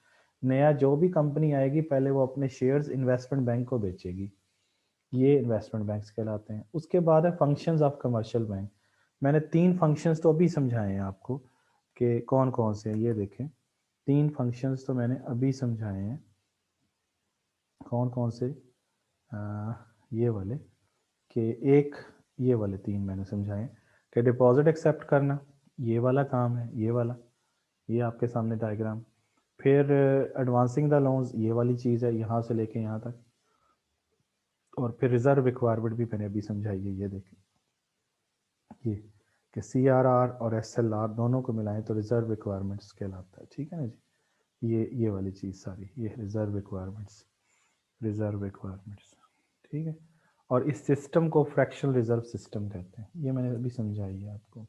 नया जो भी कंपनी आएगी पहले वो अपने शेयर्स इन्वेस्टमेंट बैंक को बेचेगी। ये इन्वेस्टमेंट बैंक्स कहलाते हैं। उसके बाद है फंक्शंस ऑफ कमर्शियल बैंक। मैंने 3 फंक्शंस तो अभी समझाए हैं आपको कि कौन कौन से हैं। ये देखें 3 फंक्शंस तो मैंने अभी समझाए हैं। कौन कौन से? ये वाले, कि एक, ये वाले 3 मैंने समझाए कि डिपॉजिट एक्सेप्ट करना, ये वाला काम है, ये वाला, ये आपके सामने डायग्राम। फिर एडवांसिंग द लोन्स, ये वाली चीज़ है यहाँ से लेके यहाँ तक। और फिर रिजर्व रिक्वायरमेंट भी मैंने अभी समझाई है। ये देखें ये कि CRR और SLR दोनों को मिलाएं तो रिजर्व रिक्वायरमेंट्स कहलाता है। ठीक है ना जी। ये वाली चीज़ सारी, ये रिजर्व रिक्वायरमेंट्स, रिजर्व रिक्वायरमेंट्स। ठीक है। और इस सिस्टम को फ्रैक्शनल रिजर्व सिस्टम कहते हैं। ये मैंने अभी समझाई है आपको।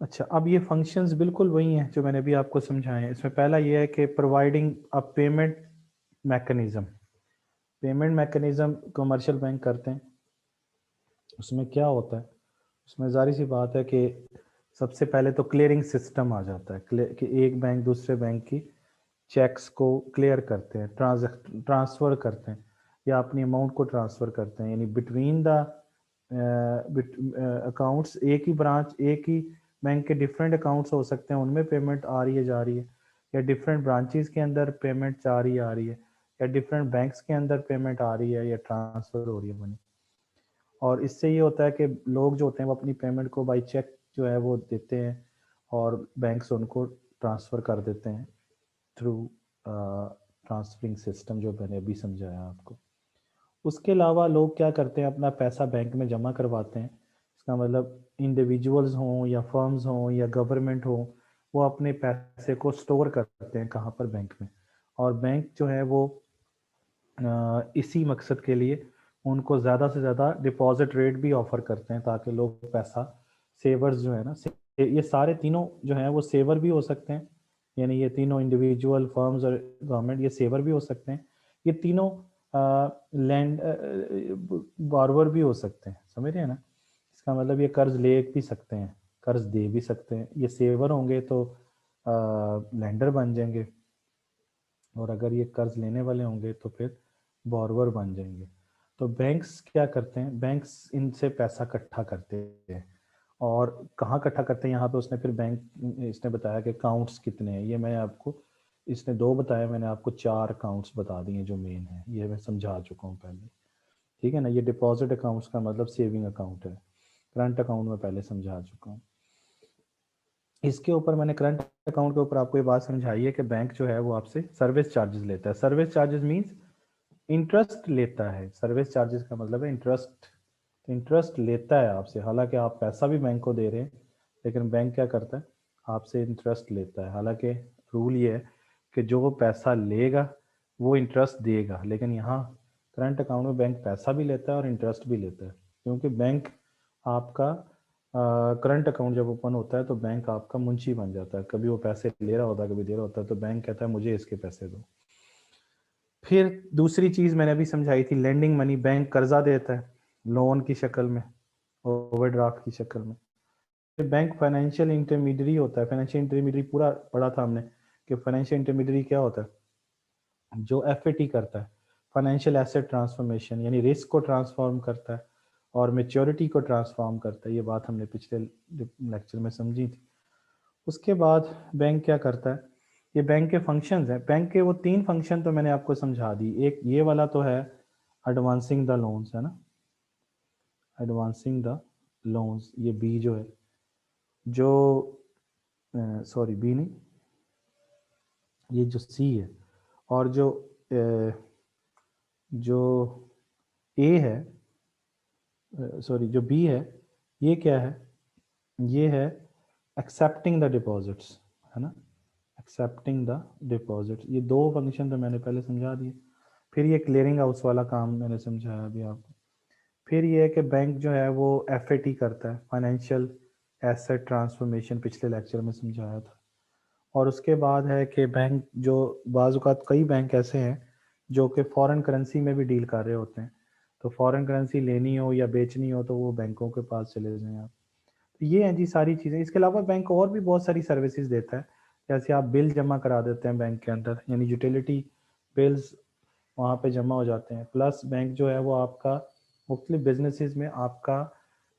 अच्छा, अब ये फंक्शंस बिल्कुल वही हैं जो मैंने अभी आपको समझाए हैं। इसमें पहला ये है कि providing a payment mechanism. Payment mechanism commercial bank करते हैं, उसमें क्या होता है, उसमें जारी सी बात है कि सबसे पहले तो क्लियरिंग सिस्टम आ जाता है कि एक बैंक दूसरे बैंक की चेक्स को क्लियर करते हैं, ट्रांसफ़र करते हैं या अपनी अमाउंट को ट्रांसफ़र करते हैं, यानी बिटवीन द अकाउंट्स, एक ही ब्रांच, एक ही बैंक के डिफरेंट अकाउंट्स हो सकते हैं, उनमें पेमेंट आ रही है जा रही है, या डिफरेंट ब्रांचेस के अंदर पेमेंट जा रही आ रही है, या डिफरेंट बैंक्स के अंदर पेमेंट आ रही है या ट्रांसफ़र हो रही है मनी। और इससे ये होता है कि लोग जो होते हैं वो अपनी पेमेंट को बाई चेक जो है वो देते हैं और बैंक्स उनको ट्रांसफ़र कर देते हैं थ्रू ट्रांसफरिंग सिस्टम जो मैंने अभी समझाया आपको। उसके अलावा लोग क्या करते हैं, अपना पैसा बैंक में जमा करवाते हैं। इसका मतलब इंडिविजुअल्स हों या फर्म्स हों या गवर्नमेंट हो, वो अपने पैसे को स्टोर करते हैं कहाँ पर, बैंक में। और बैंक जो है वो इसी मकसद के लिए उनको ज़्यादा से ज़्यादा डिपॉजिट रेट भी ऑफ़र करते हैं ताकि लोग पैसा, सेवर्स जो है ना, ये सारे तीनों जो हैं वो सेवर भी हो सकते हैं, यानी ये तीनों इंडिविजुअल, फर्म्स और गवर्नमेंट, ये सेवर भी हो सकते हैं। ये तीनों लैंड बारवर भी हो सकते हैं, समझ रहे हैं ना। इसका मतलब ये कर्ज ले भी सकते हैं, कर्ज दे भी सकते हैं। ये सेवर होंगे तो लैंडर बन जाएंगे, और अगर ये कर्ज लेने वाले होंगे तो फिर बोरवर बन जाएंगे। तो बैंक्स क्या करते हैं, बैंक्स इनसे पैसा इकट्ठा करते हैं। और कहाँ इकट्ठा करते हैं, यहाँ पे उसने फिर बैंक इसने बताया कि अकाउंट्स कितने हैं, ये मैं आपको, इसने 2 बताया, मैंने आपको 4 अकाउंट्स बता दिए जो मेन है, ये मैं समझा चुका हूँ पहले, ठीक है ना। ये डिपॉजिट अकाउंट्स का मतलब सेविंग अकाउंट है, करंट अकाउंट में पहले समझा चुका हूँ। इसके ऊपर मैंने करंट अकाउंट के ऊपर आपको ये बात समझाई है कि बैंक जो है वो आपसे सर्विस चार्जेस लेता है। सर्विस चार्जेस मींस इंटरेस्ट लेता है। सर्विस चार्जेस का मतलब है इंटरेस्ट, इंटरेस्ट लेता है आपसे। हालांकि आप पैसा भी बैंक को दे रहे हैं, लेकिन बैंक क्या करता है, आपसे इंटरेस्ट लेता है। हालांकि रूल ये है कि जो वो पैसा लेगा वो इंटरेस्ट देगा, लेकिन यहाँ करंट अकाउंट में बैंक पैसा भी लेता है और इंटरेस्ट भी लेता है, क्योंकि बैंक आपका करंट अकाउंट जब ओपन होता है तो बैंक आपका मुंशी बन जाता है। कभी वो पैसे ले रहा होता है, कभी दे रहा होता है, तो बैंक कहता है मुझे इसके पैसे दो। फिर दूसरी चीज़ मैंने अभी समझाई थी, लेंडिंग मनी। बैंक कर्जा देता है लोन की शक्ल में, ओवरड्राफ्ट की शक्ल में। फिर बैंक फाइनेंशियल इंटरमीडियरी होता है। फाइनेंशियल इंटरमीडियरी पूरा पढ़ा था हमने कि फाइनेंशियल इंटरमीडियरी क्या होता है, जो एफएटी करता है, फाइनेंशियल एसेट ट्रांसफॉर्मेशन, यानी रिस्क को ट्रांसफॉर्म करता है और मेच्योरिटी को ट्रांसफॉर्म करता है। ये बात हमने पिछले लेक्चर में समझी थी। उसके बाद बैंक क्या करता है, ये बैंक के फंक्शंस हैं। बैंक के वो 3 फंक्शन तो मैंने आपको समझा दी। एक ये वाला तो है एडवांसिंग द लोन्स, है ना, एडवांसिंग द लोन्स, ये बी जो है, जो सॉरी बी नहीं, ये जो सी है, और जो जो ए है, सॉरी जो बी है, ये क्या है, ये है एक्सेप्टिंग द डिपॉजिट्स, है ना, एक्सेप्टिंग द डिपॉजिट्स। ये 2 फंक्शन तो मैंने पहले समझा दिए। फिर ये क्लियरिंग हाउस वाला काम मैंने समझाया अभी आपको। फिर ये है कि बैंक जो है वो एफएटी करता है, फाइनेंशियल एसेट ट्रांसफॉर्मेशन, पिछले लेक्चर में समझाया था। और उसके बाद है कि बैंक जो बाज़ औक़ात कई बैंक ऐसे हैं जो कि फॉरेन करेंसी में भी डील कर रहे होते हैं, तो फॉरेन करेंसी लेनी हो या बेचनी हो तो वो बैंकों के पास चले जाएं आप। तो ये हैं जी सारी चीज़ें। इसके अलावा बैंक और भी बहुत सारी सर्विसेज देता है, जैसे आप बिल जमा करा देते हैं बैंक के अंदर, यानी यूटिलिटी बिल्स वहाँ पे जमा हो जाते हैं। प्लस बैंक जो है वो आपका मुख्तलिफ बिजनेसेस में आपका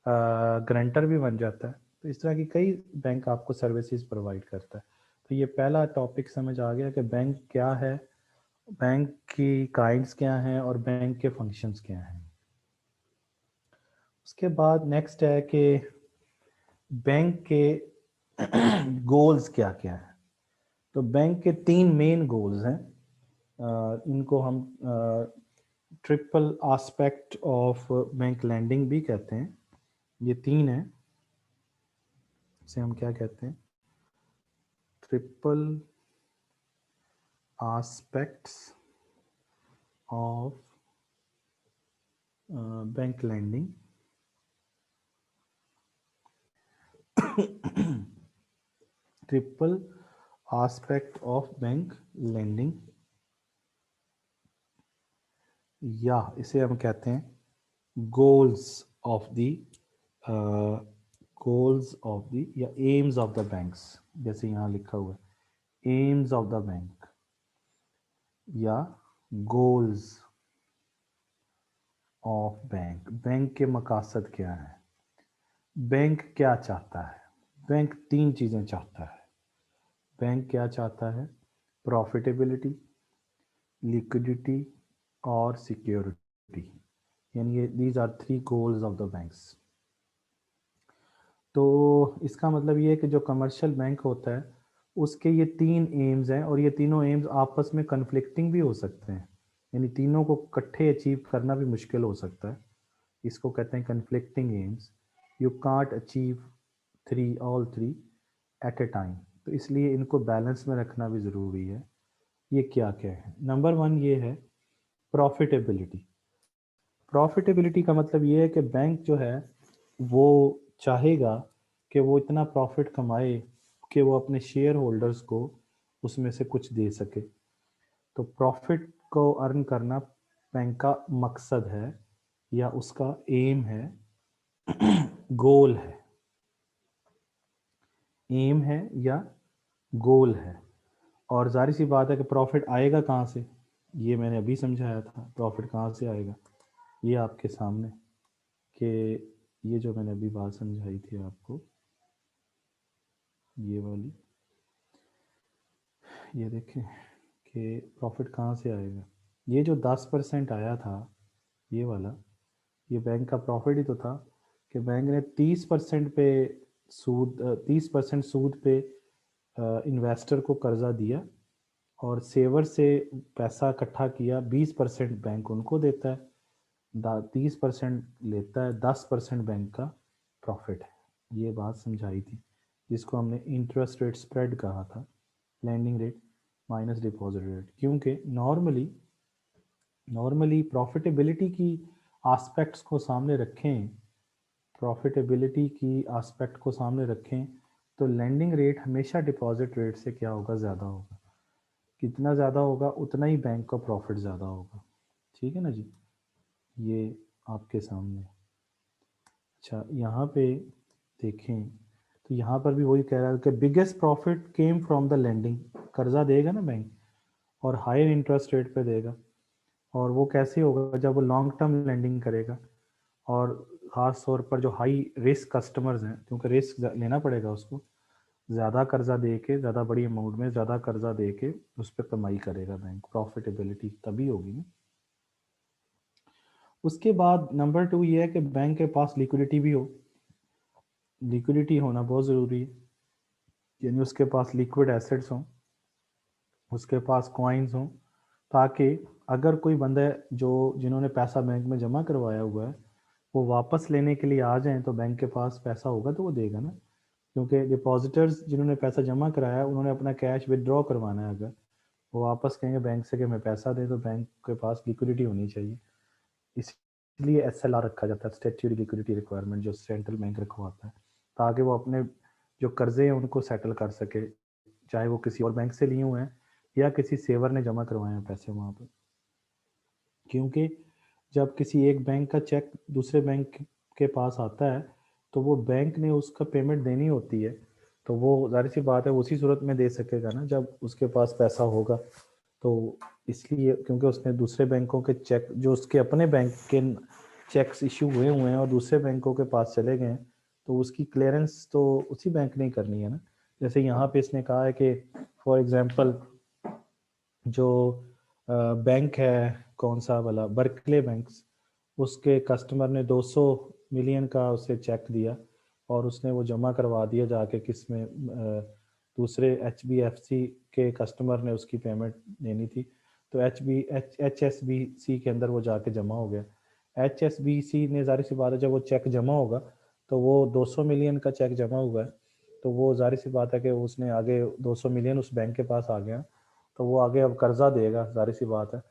गारंटर भी बन जाता है। तो इस तरह की कई बैंक आपको सर्विसेज प्रोवाइड करता है। तो ये पहला टॉपिक समझ आ गया कि बैंक क्या है, बैंक की काइंड्स क्या हैं और बैंक के फंक्शंस क्या हैं। उसके बाद नेक्स्ट है कि बैंक के गोल्स क्या क्या है। तो बैंक के 3 मेन गोल्स हैं। इनको हम triple aspect of bank lending भी कहते हैं। ये 3 है, इसे हम क्या कहते हैं, triple aspects of bank lending. Triple aspect of bank lending, या इसे हम कहते हैं गोल्स ऑफ द या एम्स ऑफ द बैंक्स, जैसे यहाँ लिखा हुआ है एम्स ऑफ द बैंक या गोल्स ऑफ बैंक। बैंक के मकासद क्या है, बैंक क्या चाहता है? बैंक तीन चीजें चाहता है। बैंक क्या चाहता है? प्रॉफिटेबिलिटी, लिक्विडिटी और सिक्योरिटी, यानी ये these are three goals of the banks. तो इसका मतलब ये है कि जो कमर्शियल बैंक होता है उसके ये तीन एम्स हैं, और ये तीनों एम्स आपस में कन्फ्लिक्टिंग भी हो सकते हैं, यानी तीनों को इकट्ठे अचीव करना भी मुश्किल हो सकता है। इसको कहते हैं conflicting aims. You can't achieve all three at a time, तो इसलिए इनको बैलेंस में रखना भी ज़रूरी है। ये क्या क्या है? नंबर वन ये है प्रॉफिटेबिलिटी। प्रॉफिटेबिलिटी का मतलब ये है कि बैंक जो है वो चाहेगा कि वो इतना प्रॉफिट कमाए कि वो अपने शेयर होल्डर्स को उसमें से कुछ दे सके। तो प्रॉफिट को अर्न करना बैंक का मकसद है या उसका एम है, गोल है, एम है या गोल है। और जाहिर सी बात है कि प्रॉफिट आएगा कहाँ से, ये मैंने अभी समझाया था। प्रॉफिट कहाँ से आएगा, ये आपके सामने कि ये जो मैंने अभी बात समझाई थी आपको, ये वाली, ये देखें कि प्रॉफिट कहाँ से आएगा। ये जो 10% आया था, ये वाला, ये बैंक का प्रॉफिट ही तो था कि बैंक ने 30% पे सूद 30% सूद पे इन्वेस्टर को कर्जा दिया और सेवर से पैसा इकट्ठा किया। 20% बैंक उनको देता है, 30% लेता है, 10% बैंक का प्रॉफिट है। ये बात समझाई थी जिसको हमने इंटरेस्ट रेट स्प्रेड कहा था, landing rate minus deposit rate. क्योंकि नॉर्मली प्रॉफिटेबिलिटी की आस्पेक्ट्स को सामने रखें, प्रॉफिटेबिलिटी की आस्पेक्ट को सामने रखें तो लैंडिंग रेट हमेशा डिपॉजिट रेट से क्या होगा, ज़्यादा होगा। कितना ज़्यादा होगा उतना ही बैंक का प्रॉफिट ज़्यादा होगा। ठीक है ना जी, ये आपके सामने। अच्छा, यहाँ पे देखें तो यहाँ पर भी वही कह रहा है कि biggest profit came from the lending. कर्जा देगा ना बैंक और हायर इंटरेस्ट रेट पे देगा, और वो कैसे होगा, जब वो लॉन्ग टर्म लैंडिंग करेगा और ख़ास तौर पर जो हाई रिस्क कस्टमर्स हैं, क्योंकि रिस्क लेना पड़ेगा उसको, ज़्यादा कर्जा दे के, ज़्यादा बड़ी अमाउंट में ज़्यादा कर्जा दे के उस पर कमाई करेगा बैंक। प्रॉफिटेबिलिटी तभी होगी ना। उसके बाद नंबर 2 ये है कि बैंक के पास लिक्विडिटी भी हो। लिक्विडिटी होना बहुत ज़रूरी है, यानी उसके पास लिक्विड एसेट्स हों, उसके पास कॉइन्स हों, ताकि अगर कोई बंदा जो जिन्होंने पैसा बैंक में जमा करवाया हुआ है वो वापस लेने के लिए आ जाएं तो बैंक के पास पैसा होगा तो वो देगा ना। क्योंकि डिपॉजिटर्स जिन्होंने पैसा जमा कराया है उन्होंने अपना कैश विदड्रॉ करवाना है, अगर वो वापस कहेंगे बैंक से कि मैं पैसा दे, तो बैंक के पास लिक्विडिटी होनी चाहिए। इसलिए एसएलआर रखा जाता है, स्टैट्यूटरी लिक्विडिटी रिक्वायरमेंट, जो सेंट्रल बैंक रखवाता है, ताकि वो अपने जो कर्जे हैं उनको सेटल कर सके, चाहे वो किसी और बैंक से लिए हुए हैं या किसी सेवर ने जमा करवाए हैं पैसे वहाँ पर। क्योंकि जब किसी एक बैंक का चेक दूसरे बैंक के पास आता है तो वो बैंक ने उसका पेमेंट देनी होती है, तो वो जाहिर सी बात है उसी सूरत में दे सकेगा ना जब उसके पास पैसा होगा। तो इसलिए क्योंकि उसने दूसरे बैंकों के चेक, जो उसके अपने बैंक के चेक्स इशू हुए हुए हैं और दूसरे बैंकों के पास चले गए हैं, तो उसकी क्लियरेंस तो उसी बैंक ने ही करनी है ना। जैसे यहाँ पे इसने कहा है कि फॉर एग्जांपल जो बैंक है, कौन सा वाला, बर्कले बैंक्स, उसके कस्टमर ने 200 मिलियन का उसे चेक दिया और उसने वो जमा करवा दिया जाके किस में, दूसरे HBFC के कस्टमर ने उसकी पेमेंट देनी थी, तो HSBC के अंदर वो जाके जमा हो गया। HSBC ने, जाहिर सी बात है जब वो चेक जमा होगा तो वो 200 मिलियन का चेक जमा हुआ है, तो वो जाहिर सी बात है कि उसने आगे 200 मिलियन उस बैंक के पास आ गया, तो वो आगे अब कर्जा देगा, जाहिर सी बात है,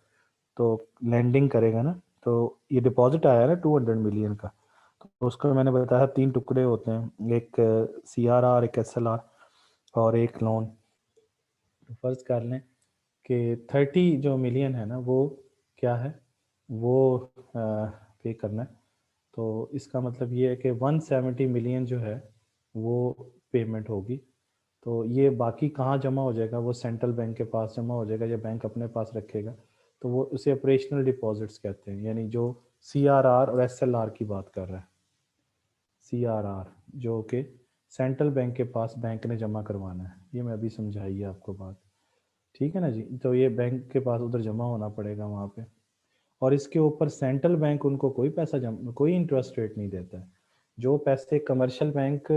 तो लैंडिंग करेगा ना। तो ये डिपॉजिट आया ना 200 मिलियन का, तो उसको मैंने बताया 3 टुकड़े होते हैं, एक CRR, एक SLR और एक लोन। तो फर्ज कर लें कि 30 जो मिलियन है ना वो क्या है, वो पे करना है। तो इसका मतलब ये है कि 170 मिलियन जो है वो पेमेंट होगी। तो ये बाकी कहाँ जमा हो जाएगा, वो सेंट्रल बैंक के पास जमा हो जाएगा या बैंक अपने पास रखेगा। तो वो उसे ऑपरेशनल डिपॉजिट्स कहते हैं, यानी जो CRR और SLR की बात कर रहा है। CRR जो कि सेंट्रल बैंक के पास बैंक ने जमा करवाना है, ये मैं अभी समझाई है आपको बात, ठीक है ना जी। तो ये बैंक के पास उधर जमा होना पड़ेगा वहाँ पे, और इसके ऊपर सेंट्रल बैंक उनको कोई पैसा कोई इंटरेस्ट रेट नहीं देता है। जो पैसे कमर्शियल बैंक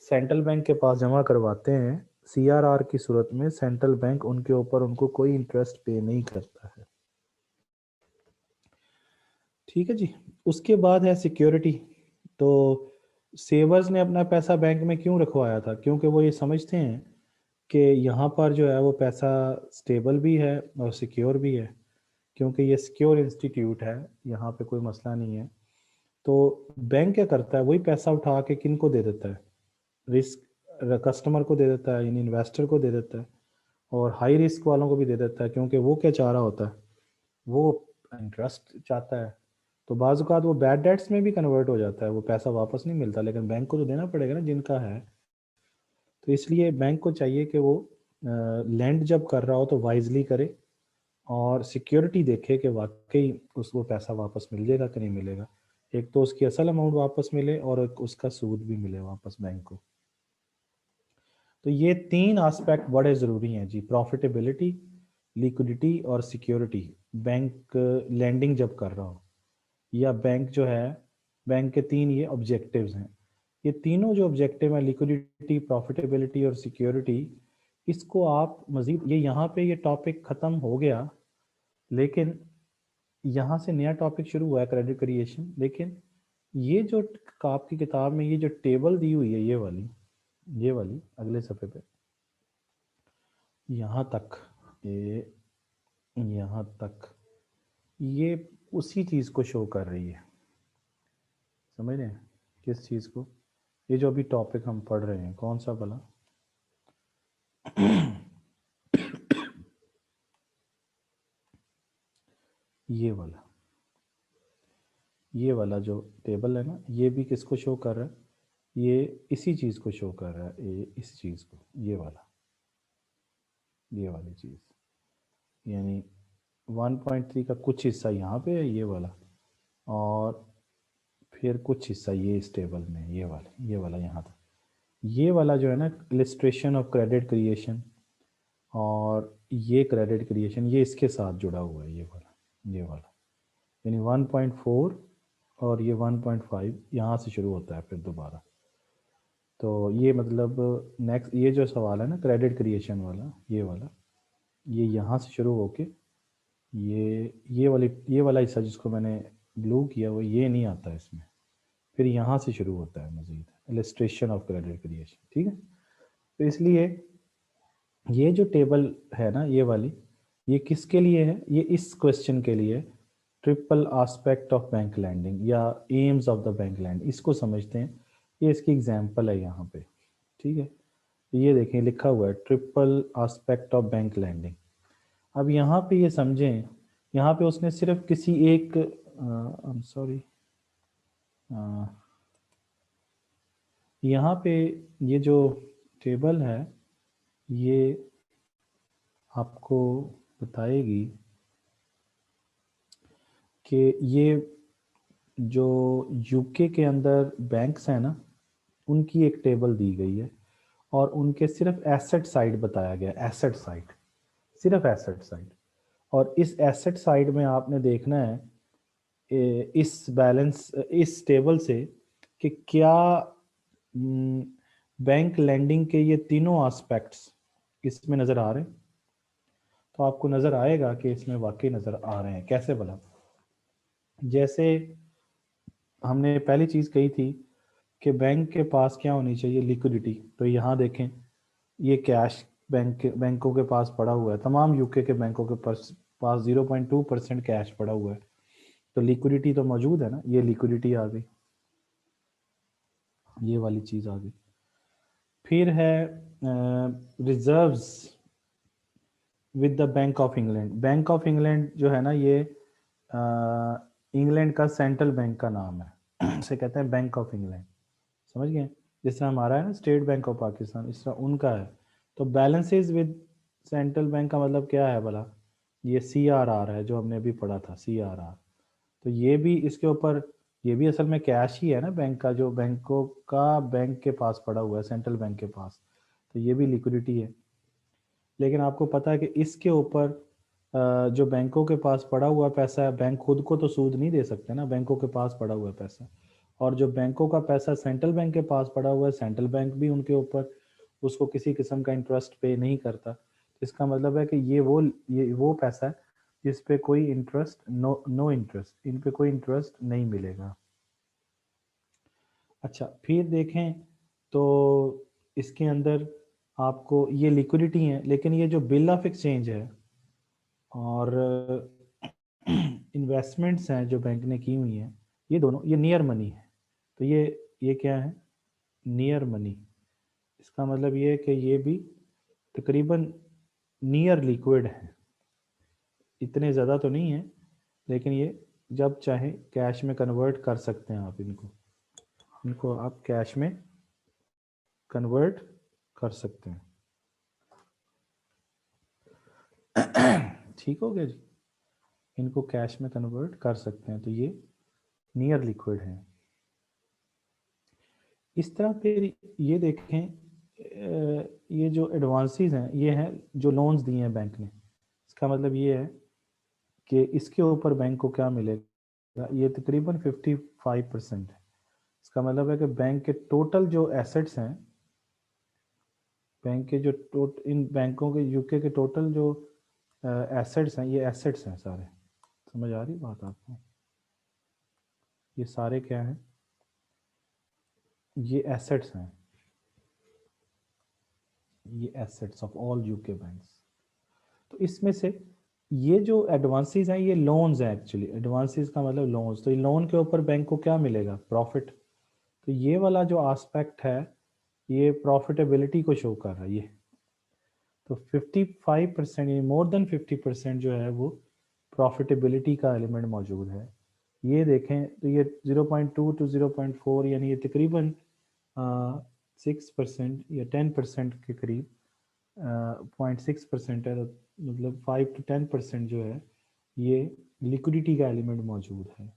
सेंट्रल बैंक के पास जमा करवाते हैं CRR की सूरत में, सेंट्रल बैंक उनके ऊपर उनको कोई इंटरेस्ट पे नहीं करता है, ठीक है जी। उसके बाद है सिक्योरिटी। तो सेवर्स ने अपना पैसा बैंक में क्यों रखवाया था, क्योंकि वो ये समझते हैं कि यहाँ पर जो है वो पैसा स्टेबल भी है और सिक्योर भी है, क्योंकि ये सिक्योर इंस्टीट्यूट है, यहाँ पे कोई मसला नहीं है। तो बैंक क्या करता है, वही पैसा उठा के किन को दे देता है, रिस्क कस्टमर को दे देता है, यानी इन्वेस्टर को दे देता है, और हाई रिस्क वालों को भी दे देता है, क्योंकि वो क्या चाह रहा होता है, वो इंटरेस्ट चाहता है। तो बाज़ औक़ात वो बैड डेट्स में भी कन्वर्ट हो जाता है, वो पैसा वापस नहीं मिलता, लेकिन बैंक को तो देना पड़ेगा ना जिनका है। तो इसलिए बैंक को चाहिए कि वो लैंड जब कर रहा हो तो वाइजली करे, और सिक्योरिटी देखे कि वाकई उसको पैसा वापस मिल जाएगा कि नहीं मिलेगा। एक तो उसकी असल अमाउंट वापस मिले और एक उसका सूद भी मिले वापस बैंक को। तो ये 3 एस्पेक्ट बड़े ज़रूरी हैं जी, प्रॉफिटेबिलिटी, लिक्विडिटी और सिक्योरिटी। बैंक लैंडिंग जब कर रहा हो, या बैंक जो है, बैंक के 3 ये ऑब्जेक्टिव्स हैं। ये तीनों जो ऑब्जेक्टिव हैं, लिक्विडिटी, प्रॉफिटेबिलिटी और सिक्योरिटी, इसको आप मज़ीद, ये यहाँ पे ये टॉपिक ख़त्म हो गया, लेकिन यहाँ से नया टॉपिक शुरू हुआ है, क्रेडिट क्रिएशन। लेकिन ये जो आपकी किताब में ये जो टेबल दी हुई है, ये वाली अगले सफ़े पे, यहाँ तक, ये यहाँ तक, ये उसी चीज़ को शो कर रही है। समझ रहे हैं किस चीज़ को? ये जो अभी टॉपिक हम पढ़ रहे हैं, कौन सा भला? ये वाला जो टेबल है ना, ये भी किसको शो कर रहा है? ये इसी चीज़ को शो कर रहा है, ये इस चीज़ को, ये वाली चीज़, यानी 1.3 का कुछ हिस्सा यहाँ पे है, ये वाला, और फिर कुछ हिस्सा ये इस टेबल में, ये वाला यहाँ था। ये वाला जो है ना, इलिस्ट्रेशन ऑफ क्रेडिट क्रिएशन, और ये क्रेडिट क्रिएशन, ये इसके साथ जुड़ा हुआ है, ये वाला, यानी 1.4 और ये 1.5 यहाँ से शुरू होता है फिर दोबारा। तो ये मतलब नेक्स्ट, ये जो सवाल है ना क्रेडिट क्रिएशन वाला, ये यहाँ से शुरू होके ये वाला हिस्सा जिसको मैंने ब्लू किया, वो ये नहीं आता इसमें, फिर यहाँ से शुरू होता है मजीद इलस्ट्रेशन ऑफ क्रेडिट क्रिएशन, ठीक है। तो इसलिए ये जो टेबल है ना, ये वाली, ये किसके लिए है? ये इस क्वेश्चन के लिए, triple aspect of bank lending या aims of the bank lend, इसको समझते हैं। ये इसकी एग्जांपल है यहाँ पे, ठीक है। ये देखें लिखा हुआ है triple aspect of bank lending. अब यहाँ पे ये समझें, यहाँ पे उसने सिर्फ किसी एक सॉरी, यहाँ पे ये जो टेबल है, ये आपको बताएगी कि ये जो यूके के अंदर बैंक्स हैं ना, उनकी एक टेबल दी गई है, और उनके सिर्फ एसेट साइड बताया गया, एसेट साइड, सिर्फ एसेट साइड। और इस एसेट साइड में आपने देखना है इस टेबल से कि क्या बैंक लैंडिंग के ये तीनों एस्पेक्ट्स इसमें नज़र आ रहे हैं। तो आपको नज़र आएगा कि इसमें वाकई नज़र आ रहे हैं। कैसे भला? जैसे हमने पहली चीज़ कही थी कि बैंक के पास क्या होनी चाहिए, लिक्विडिटी। तो यहाँ देखें, ये कैश बैंकों के पास पड़ा हुआ है, तमाम यूके के बैंकों के पास 0.2% कैश पड़ा हुआ है, तो लिक्विडिटी तो मौजूद है ना, ये लिक्विडिटी आ गई, ये वाली चीज़ आ गई। फिर है reserves with the bank of England. Bank of England जो है ना, ये इंग्लैंड का सेंट्रल बैंक का नाम है इसे कहते हैं बैंक ऑफ इंग्लैंड, समझ गए? जिस तरह हमारा है ना स्टेट बैंक ऑफ पाकिस्तान, इस तरह उनका है। तो बैलेंसेज विद सेंट्रल बैंक का मतलब क्या है भला? ये CRR है जो हमने अभी पढ़ा था, CRR। तो ये भी इसके ऊपर, ये भी असल में कैश ही है ना बैंक का, जो बैंकों का बैंक के पास पड़ा हुआ है, सेंट्रल बैंक के पास, तो ये भी लिक्विडिटी है। लेकिन आपको पता है कि इसके ऊपर जो बैंकों के पास पड़ा हुआ पैसा है, बैंक खुद को तो सूद नहीं दे सकते ना, बैंकों के पास पड़ा हुआ है पैसा, और जो बैंकों का पैसा सेंट्रल बैंक के पास पड़ा हुआ है, सेंट्रल बैंक भी उनके ऊपर उसको किसी किस्म का इंटरेस्ट पे नहीं करता। इसका मतलब है कि ये वो पैसा है जिस पे कोई इंटरेस्ट, नो इंटरेस्ट, इन पे कोई इंटरेस्ट नहीं मिलेगा। अच्छा, फिर देखें तो इसके अंदर आपको ये लिक्विडिटी है, लेकिन ये जो बिल ऑफ एक्सचेंज है और इन्वेस्टमेंट्स हैं जो बैंक ने की हुई हैं, ये दोनों, ये नियर मनी है। तो ये क्या है? Near money. इसका मतलब ये है कि ये भी तकरीबन नियर लिक्विड है, इतने ज़्यादा तो नहीं है, लेकिन ये जब चाहे कैश में कन्वर्ट कर सकते हैं आप इनको, इनको आप कैश में कन्वर्ट कर सकते हैं। ठीक हो गया जी, इनको कैश में कन्वर्ट कर सकते हैं, तो ये नियर लिक्विड है। इस तरह फिर ये देखें, ये जो एडवांसेस हैं ये हैं जो लोन्स दिए हैं बैंक ने। इसका मतलब ये है कि इसके ऊपर बैंक को क्या मिलेगा, ये तकरीबन 55% है। इसका मतलब है कि बैंक के टोटल जो एसेट्स हैं, बैंक के जो इन बैंकों के यूके के टोटल जो एसेट्स हैं, ये एसेट्स हैं सारे। समझ आ रही बात आपको? ये सारे क्या हैं? ये एसेट्स हैं, ये assets of all UK banks. तो इसमें से ये जो एडवांसेस हैं ये लोन्स हैं एक्चुअली, एडवांसेस का मतलब लोन्स। तो ये लोन के ऊपर बैंक को क्या मिलेगा? प्रॉफिट। तो ये वाला जो एस्पेक्ट है ये प्रॉफिटेबिलिटी को शो कर रहा है ये। तो 55% यानी मोर देन 50% जो है वो प्रॉफिटेबिलिटी का एलिमेंट मौजूद है। ये देखें तो ये 0.2 टू 0.4 यानी ये तकरीबन 6% या 10% के करीब 0.6% है, तो मतलब 5 to 10% जो है ये लिक्विडिटी का एलिमेंट मौजूद है।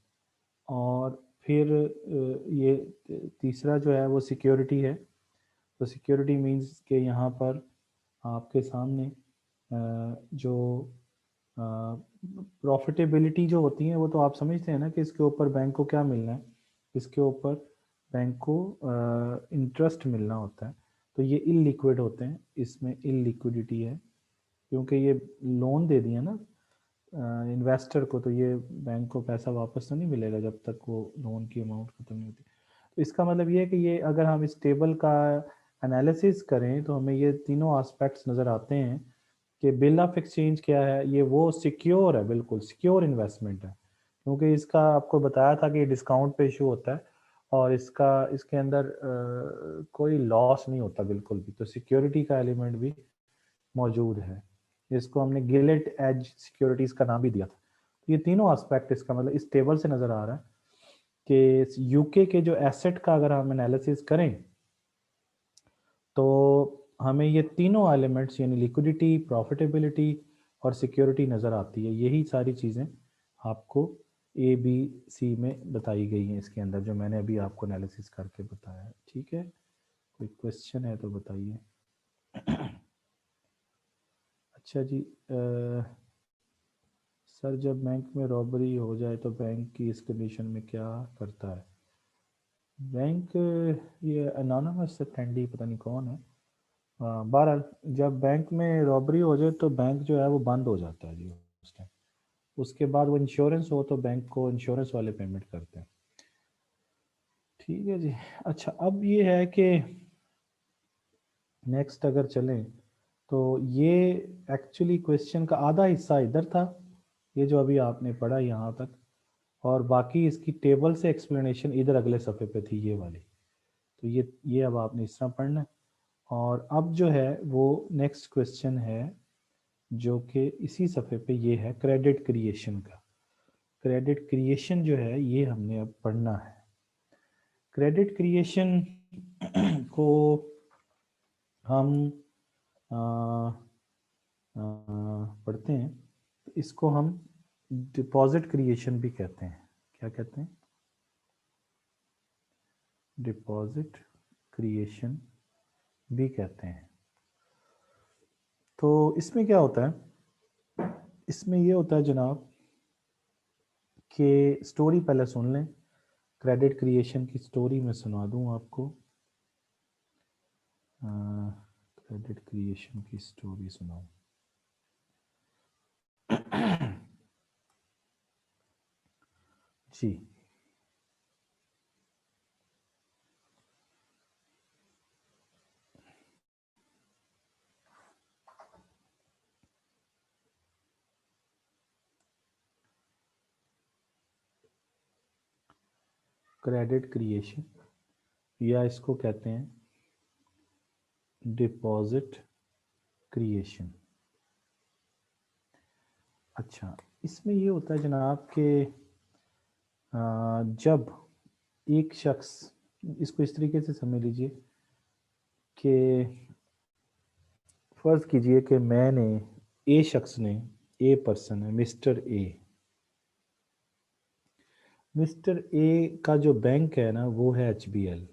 और फिर ये तीसरा जो है वो सिक्योरिटी है। तो सिक्योरिटी मींस कि यहाँ पर आपके सामने जो प्रॉफिटेबिलिटी जो होती है वो तो आप समझते हैं ना कि इसके ऊपर बैंक को क्या मिलना है, इसके ऊपर बैंक को इंटरेस्ट मिलना होता है। तो ये इलिक्विड होते हैं, इसमें इलिक्विडिटी है क्योंकि ये लोन दे दिया ना इन्वेस्टर को, तो ये बैंक को पैसा वापस तो नहीं मिलेगा जब तक वो लोन की अमाउंट खत्म नहीं होती। तो इसका मतलब ये है कि ये अगर हम इस टेबल का एनालिसिस करें तो हमें ये तीनों एस्पेक्ट्स नज़र आते हैं कि बिल ऑफ एक्सचेंज क्या है, ये वो सिक्योर है, बिल्कुल सिक्योर इन्वेस्टमेंट है, क्योंकि इसका आपको बताया था कि डिस्काउंट पे इशू होता है और इसके अंदर कोई लॉस नहीं होता बिल्कुल भी। तो सिक्योरिटी का एलिमेंट भी मौजूद है, इसको हमने गिलेट एज सिक्योरिटीज का नाम भी दिया था। तो ये तीनों एस्पेक्ट इसका मतलब इस टेबल से नज़र आ रहा है कि यूके के जो एसेट का अगर हम एनालिसिस करें तो हमें ये तीनों एलिमेंट्स यानी लिक्विडिटी, प्रॉफिटेबिलिटी और सिक्योरिटी नज़र आती है। यही सारी चीज़ें आपको ABC में बताई गई हैं इसके अंदर, जो मैंने अभी आपको एनालिसिस करके बताया है। ठीक है, कोई क्वेश्चन है तो बताइए। अच्छा जी, सर जब बैंक में रॉबरी हो जाए तो बैंक की इस कंडीशन में क्या करता है? बैंक, ये अनोनिमस अटेंडी पता नहीं कौन है, बहरहाल जब बैंक में रॉबरी हो जाए तो बैंक जो है वो बंद हो जाता है जी उस टाइम। उसके बाद वो इंश्योरेंस हो तो बैंक को इंश्योरेंस वाले पेमेंट करते हैं। ठीक है जी। अच्छा, अब ये है कि नेक्स्ट अगर चलें तो ये एक्चुअली क्वेश्चन का आधा हिस्सा इधर था, ये जो अभी आपने पढ़ा यहाँ तक, और बाकी इसकी टेबल से एक्सप्लेनेशन इधर अगले सफ़े पे थी ये वाली। तो ये अब आपने इस तरह पढ़ना है। और अब जो है वो नेक्स्ट क्वेश्चन है जो कि इसी सफ़े पे ये है क्रेडिट क्रिएशन का। क्रेडिट क्रिएशन जो है ये हमने अब पढ़ना है। क्रेडिट क्रिएशन को हम पढ़ते हैं, इसको हम डिपॉजिट क्रिएशन भी कहते हैं। क्या कहते हैं? डिपॉजिट क्रिएशन भी कहते हैं। तो इसमें क्या होता है? इसमें ये होता है जनाब कि स्टोरी पहले सुन लें, क्रेडिट क्रिएशन की स्टोरी मैं सुना दूं आपको। क्रेडिट क्रिएशन की स्टोरी सुनाऊं। जी, क्रेडिट क्रिएशन या इसको कहते हैं डिपॉजिट क्रिएशन। अच्छा, इसमें ये होता है जनाब कि जब एक शख्स, इसको इस तरीके से समझ लीजिए कि फर्ज कीजिए कि मैंने, ए शख्स ने, ए पर्सन है, मिस्टर ए, मिस्टर ए का जो बैंक है ना वो है HBL,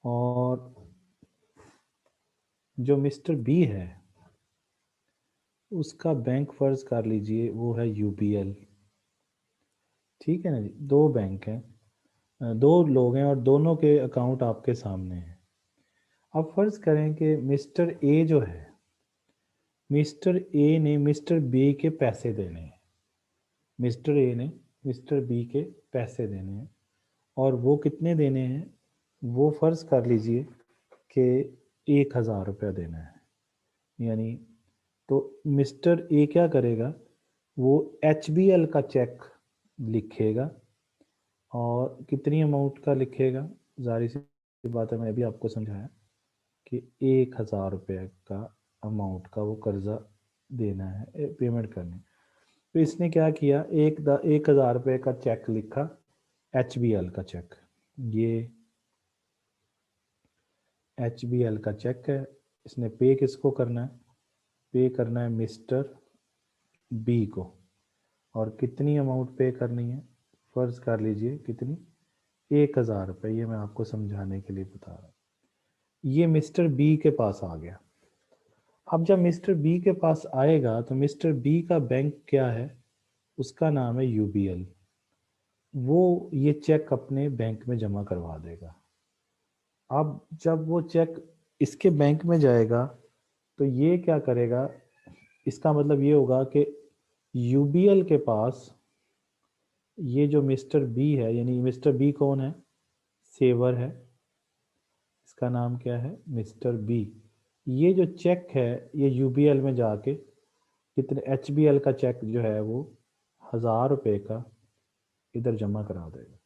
और जो मिस्टर बी है उसका बैंक फर्ज कर लीजिए वो है UBL। ठीक है ना जी, दो बैंक हैं, दो लोग हैं और दोनों के अकाउंट आपके सामने हैं। अब फर्ज करें कि मिस्टर ए जो है, मिस्टर ए ने मिस्टर बी के पैसे देने हैं, मिस्टर ए ने मिस्टर बी के पैसे देने हैं, और वो कितने देने हैं? वो फर्ज कर लीजिए कि 1000 रुपया देना है। यानी तो मिस्टर ए क्या करेगा? वो HBL का चेक लिखेगा, और कितनी अमाउंट का लिखेगा? जाहिर सी बात है, मैं अभी आपको समझाया कि 1000 रुपये का अमाउंट का वो कर्जा देना है, पेमेंट करनी। तो इसने क्या किया? 1000 रुपये का चेक लिखा, HBL का चेक। ये HBL का चेक है। इसने पे किसको करना है? पे करना है मिस्टर बी को। और कितनी अमाउंट पे करनी है? फर्ज कर लीजिए कितनी? 1000 रुपये। ये मैं आपको समझाने के लिए बता रहा हूँ। ये मिस्टर बी के पास आ गया। अब जब मिस्टर बी के पास आएगा तो मिस्टर बी का बैंक क्या है? उसका नाम है UBL। वो ये चेक अपने बैंक में जमा करवा देगा। अब जब वो चेक इसके बैंक में जाएगा तो ये क्या करेगा? इसका मतलब ये होगा कि UBL के पास ये जो मिस्टर बी है, यानी मिस्टर बी कौन है? सेवर है, इसका नाम क्या है? Mister B. ये जो चेक है ये UBL में जाके कितने, HBL का चेक जो है वो 1000 रुपये का इधर जमा करा देगा।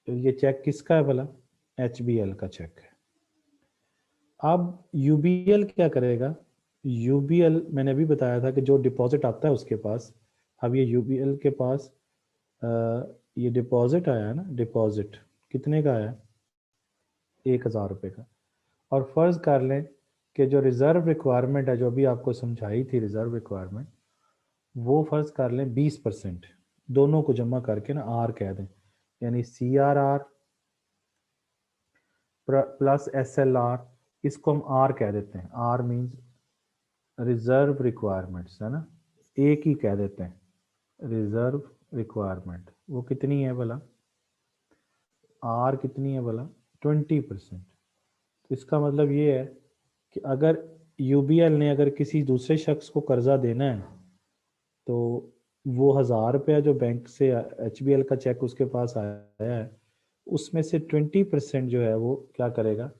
तो ये चेक किसका है भला? HBL का चेक है। अब UBL क्या करेगा? UBL मैंने अभी बताया था कि जो डिपॉजिट आता है उसके पास, अब ये UBL के पास ये डिपॉजिट आया है ना, डिपॉजिट कितने का आया? 1000 रुपये का। और फर्ज कर लें कि जो रिजर्व रिक्वायरमेंट है, जो अभी आपको समझाई थी रिजर्व रिक्वायरमेंट, वो फर्ज कर लें 20%। दोनों को जमा करके ना R कह दें, यानी CRR प्लस SLR, इसको हम R कह देते हैं। R मीन्स रिजर्व रिक्वायरमेंट्स है ना, एक ही कह देते हैं रिजर्व रिक्वायरमेंट। वो कितनी है भला? R कितनी है भला? 20%। तो इसका मतलब ये है कि अगर UBL ने अगर किसी दूसरे शख्स को कर्जा देना है तो वो 1000 रुपया जो बैंक से HBL का चेक उसके पास आया है, उसमें से 20% जो है वो क्या करेगा?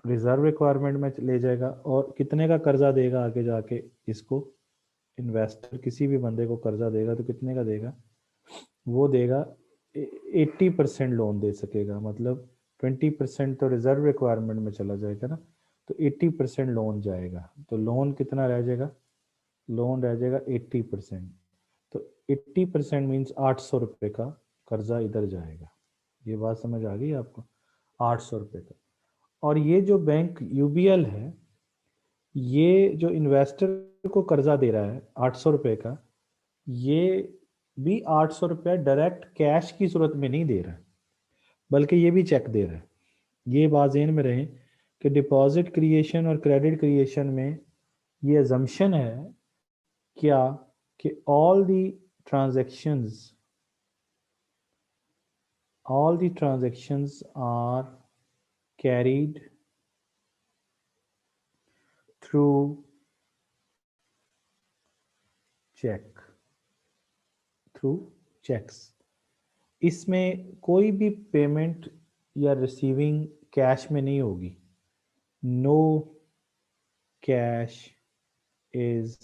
रिजर्व रिक्वायरमेंट में ले जाएगा। और कितने का कर्जा देगा आगे जाके इसको? इन्वेस्टर किसी भी बंदे को कर्जा देगा तो कितने का देगा? वो देगा 80% लोन दे सकेगा। मतलब 20% तो रिजर्व रिक्वायरमेंट में चला जाएगा ना, तो 80% लोन जाएगा। तो लोन कितना रह जाएगा? लोन रह जाएगा 80%। तो 80% मीन्स 800 रुपये का कर्जा इधर जाएगा। ये बात समझ आ गई आपको? 800 रुपये का। और ये जो बैंक यूबीएल है, ये जो इन्वेस्टर को कर्जा दे रहा है 800 रुपये का, ये भी 800 रुपया डायरेक्ट कैश की सूरत में नहीं दे रहा है, बल्कि ये भी चेक दे रहा है। ये बात ज़हन में रहे कि डिपॉजिट क्रिएशन और क्रेडिट क्रिएशन में ये अजम्पशन है क्या कि all the transactions are carried through checks। इसमें कोई भी पेमेंट या रिसीविंग कैश में नहीं होगी। No cash is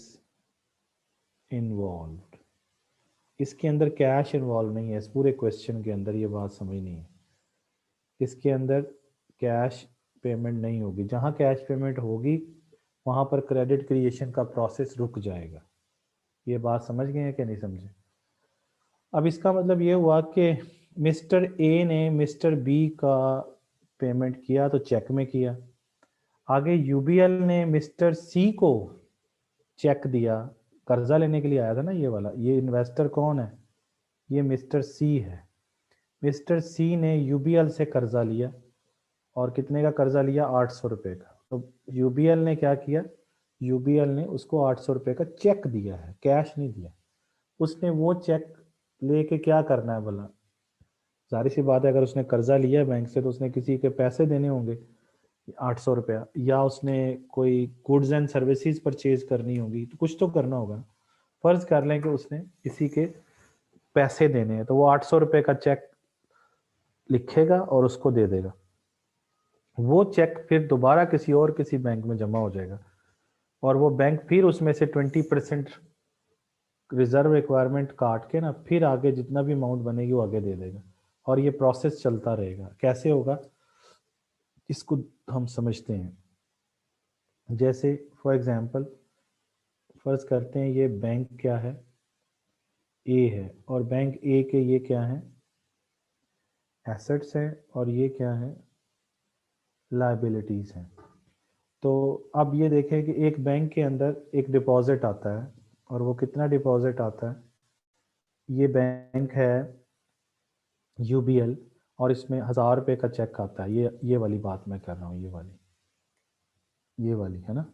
involved. इसके अंदर कैश इन्वॉल्व नहीं है। इस पूरे क्वेश्चन के अंदर ये बात समझनी है, इसके अंदर कैश पेमेंट नहीं होगी। जहाँ कैश पेमेंट होगी वहाँ पर क्रेडिट क्रिएशन का प्रोसेस रुक जाएगा। ये बात समझ गए हैं कि नहीं समझे? अब इसका मतलब ये हुआ कि मिस्टर ए ने मिस्टर बी का पेमेंट किया तो चेक में किया। आगे यूबीएल ने मिस्टर सी को चेक दिया, कर्जा लेने के लिए आया था ना ये वाला। ये इन्वेस्टर कौन है? ये मिस्टर सी है। मिस्टर सी ने यूबीएल से कर्जा लिया, और कितने का कर्जा लिया? 800 रुपये का। तो यूबीएल ने क्या किया? यूबीएल ने उसको 800 रुपये का चेक दिया है, कैश नहीं दिया। उसने वो चेक लेके क्या करना है भला? जाहिर सी बात है, अगर उसने कर्जा लिया है बैंक से तो उसने किसी के पैसे देने होंगे 800 रुपया, या उसने कोई गुड्स एंड सर्विसेज परचेज करनी होगी, तो कुछ तो करना होगा। फर्ज कर लें कि उसने किसी के पैसे देने हैं, तो वो 800 रुपये का चेक लिखेगा और उसको दे देगा। वो चेक फिर दोबारा किसी बैंक में जमा हो जाएगा, और वो बैंक फिर उसमें से 20% रिजर्व रिक्वायरमेंट काट के ना फिर आगे जितना भी अमाउंट बनेगी वो आगे दे देगा, और ये प्रोसेस चलता रहेगा। कैसे होगा इसको हम समझते हैं। जैसे फॉर एग्जांपल फर्ज करते हैं ये बैंक क्या है? ए है, और बैंक ए के ये क्या है? एसेट्स है, और ये क्या है? लायबिलिटीज हैं। तो अब ये देखें कि एक बैंक के अंदर एक डिपॉजिट आता है, और वो कितना डिपॉजिट आता है? ये बैंक है यूबीएल, और इसमें 1000 रुपये का चेक आता है। ये वाली बात मैं कर रहा हूँ, ये वाली है ना।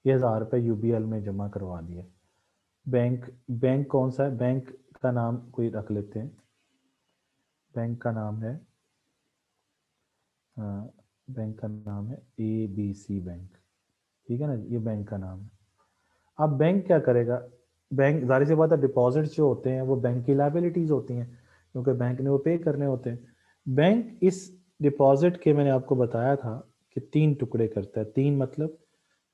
ये 1000 रुपये यूबीएल में जमा करवा दिया। बैंक कौन सा है? बैंक का नाम कोई रख लेते हैं। बैंक का नाम है बैंक का नाम है ABC बैंक, ठीक है ना। ये बैंक का नाम है। अब बैंक क्या करेगा? बैंक जाहिर सी बात है, डिपॉजिट जो होते हैं वो बैंक की लायबिलिटीज होती हैं, क्योंकि बैंक ने वो पे करने होते हैं। बैंक इस डिपॉजिट के, मैंने आपको बताया था कि 3 टुकड़े करता है। 3 मतलब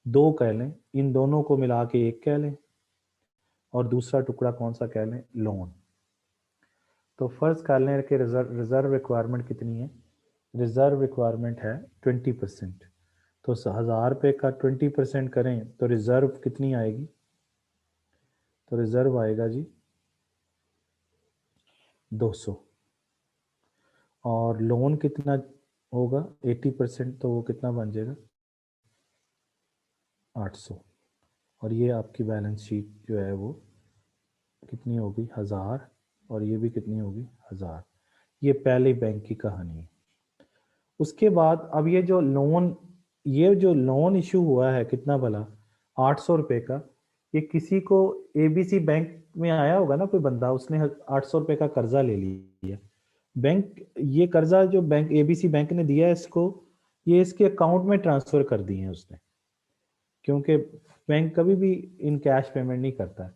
2 कह लें, इन दोनों को मिला के 1 कह लें, और दूसरा टुकड़ा कौन सा कह लें? लोन। तो फर्ज कर लें कि रिजर्व रिक्वायरमेंट कितनी है? रिजर्व रिक्वायरमेंट है 20%। तो 1000 रुपये का 20% करें तो रिजर्व कितनी आएगी? तो रिजर्व आएगा जी 200। और लोन कितना होगा? 80%, तो वो कितना बन जाएगा? 800। और ये आपकी बैलेंस शीट जो है वो कितनी होगी? 1000। और ये भी कितनी होगी? 1000। ये पहले बैंक की कहानी है। उसके बाद अब ये जो लोन इशू हुआ है कितना भला? 800 रुपये का। ये किसी को ABC बैंक में आया होगा ना कोई बंदा, उसने 800 रुपये का कर्जा ले लिया। बैंक ये कर्जा जो बैंक ABC बैंक ने दिया है इसको, ये इसके अकाउंट में ट्रांसफर कर दिए हैं उसने, क्योंकि बैंक कभी भी इन कैश पेमेंट नहीं करता है।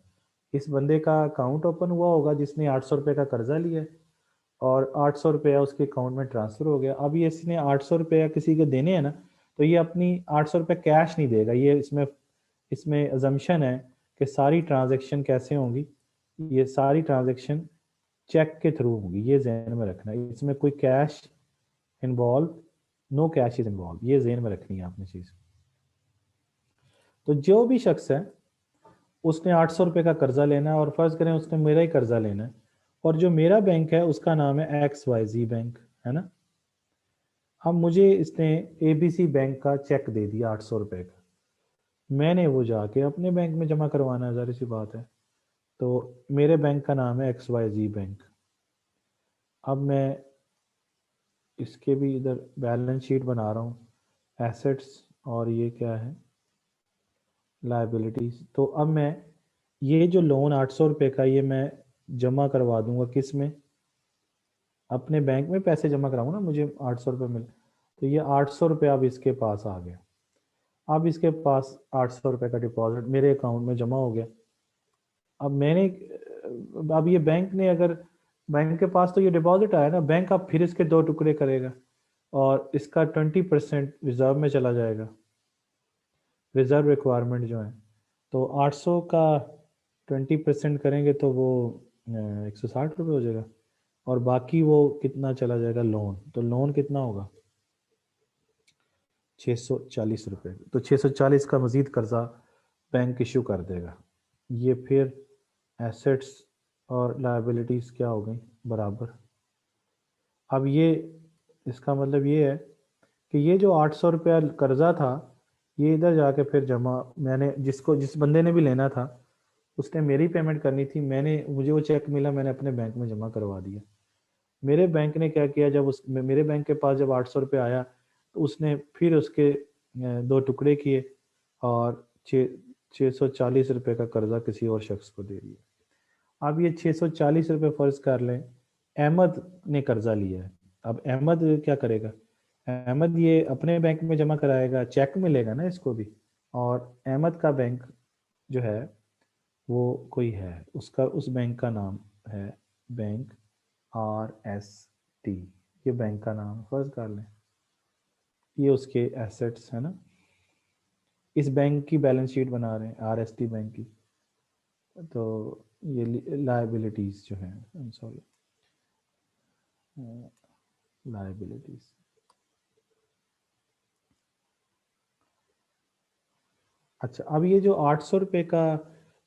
इस बंदे का अकाउंट ओपन हुआ होगा जिसने 800 रुपये का कर्जा लिया है, और 800 रुपया उसके अकाउंट में ट्रांसफर हो गया। अब ये इसने 800 रुपया किसी के देने हैं ना, तो ये अपनी 800 रुपये कैश नहीं देगा। ये इसमें अजम्पशन है कि सारी ट्रांजैक्शन कैसे होंगी? ये सारी ट्रांजैक्शन चेक के थ्रू होगी। ये जहन में रखना है, इसमें कोई cash involve, no cash is involve. ये जहन में रखनी है आपने चीज। तो जो भी शख्स है उसने 800 रुपये का कर्जा लेना है और फर्ज करें उसने मेरा ही कर्जा लेना है और जो मेरा बैंक है उसका नाम है XYZ बैंक, है ना। अब मुझे इसने ABC बैंक का चेक दे दिया 800 रुपये का, मैंने वो जाके अपने बैंक में जमा करवाना है, ज़ाहिर सी बात है। तो मेरे बैंक का नाम है XYZ बैंक। अब मैं इसके भी इधर बैलेंस शीट बना रहा हूँ, एसेट्स और ये क्या है, लाइबिलिटीज़। तो अब मैं ये जो लोन 800 रुपये का ये मैं जमा करवा दूंगा किस में, अपने बैंक में पैसे जमा कराऊंगा ना, मुझे 800 रुपये मिले। तो ये 800 रुपये अब इसके पास आ गया। अब इसके पास 800 रुपये का डिपॉजिट मेरे अकाउंट में जमा हो गया। अब मैंने अब ये बैंक ने, अगर बैंक के पास तो ये डिपॉजिट आया ना, बैंक अब फिर इसके 2 टुकड़े करेगा और इसका 20% रिजर्व में चला जाएगा, रिजर्व रिक्वायरमेंट जो है। तो 800 का 20% करेंगे तो वो 160 रुपये हो जाएगा और बाकी वो कितना चला जाएगा लोन। तो लोन कितना होगा 640 रुपये। तो 640 का मज़ीद कर्जा बैंक इशू कर देगा। ये फिर एसेट्स और लायबिलिटीज़ क्या हो गई बराबर। अब ये इसका मतलब ये है कि ये जो 800 रुपया कर्जा था ये इधर जाके फिर जमा, मैंने जिस बंदे ने भी लेना था उसने मेरी पेमेंट करनी थी, मुझे वो चेक मिला, मैंने अपने बैंक में जमा करवा दिया। मेरे बैंक ने क्या किया, जब मेरे बैंक के पास जब 800 रुपये आया तो उसने फिर उसके 2 टुकड़े किए और 640 रुपये का कर्जा किसी और शख्स को दे दिया। अब ये 640 रुपये फर्ज कर लें अहमद ने कर्जा लिया है। अब अहमद क्या करेगा, अहमद ये अपने बैंक में जमा कराएगा, चेक मिलेगा ना इसको भी। और अहमद का बैंक जो है वो कोई है, उसका उस बैंक का नाम है बैंक RST। ये बैंक का नाम फर्ज कर लें, ये उसके एसेट्स है ना। इस बैंक की बैलेंस शीट बना रहे हैं RST बैंक की। तो ये लाइबिलिटीज जो है, सॉरी लाइबिलिटीज। अच्छा, अब ये जो 800 रुपये का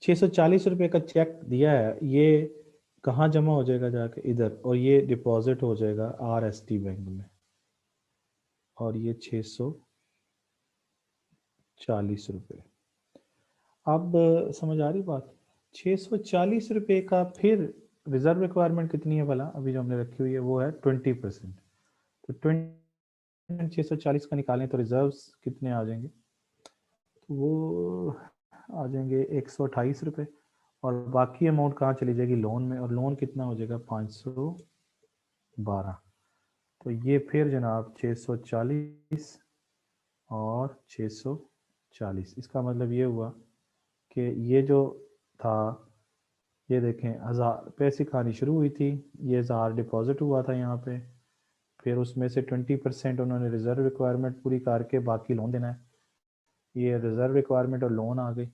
640 रुपये का चेक दिया है ये कहाँ जमा हो जाएगा जाके इधर, और ये डिपॉजिट हो जाएगा RST बैंक में। और ये 640 रुपये। अब समझ आ रही बात। 640 रुपये का फिर रिजर्व रिक्वायरमेंट कितनी है भला, अभी जो हमने रखी हुई है वो है 20%। तो 640 का निकालें तो रिजर्व्स कितने आ जाएंगे, तो वो आ जाएंगे 128 रुपये और बाकी अमाउंट कहाँ चली जाएगी लोन में, और लोन कितना हो जाएगा 512। तो ये फिर जनाब 640 और 640, इसका मतलब ये हुआ कि ये जो था, ये देखें 1000 पैसे खानी शुरू हुई थी, ये 1000 डिपॉजिट हुआ था यहाँ पे, फिर उसमें से 20% उन्होंने रिजर्व रिक्वायरमेंट पूरी करके बाकी लोन देना है, ये रिजर्व रिक्वायरमेंट और लोन आ गई।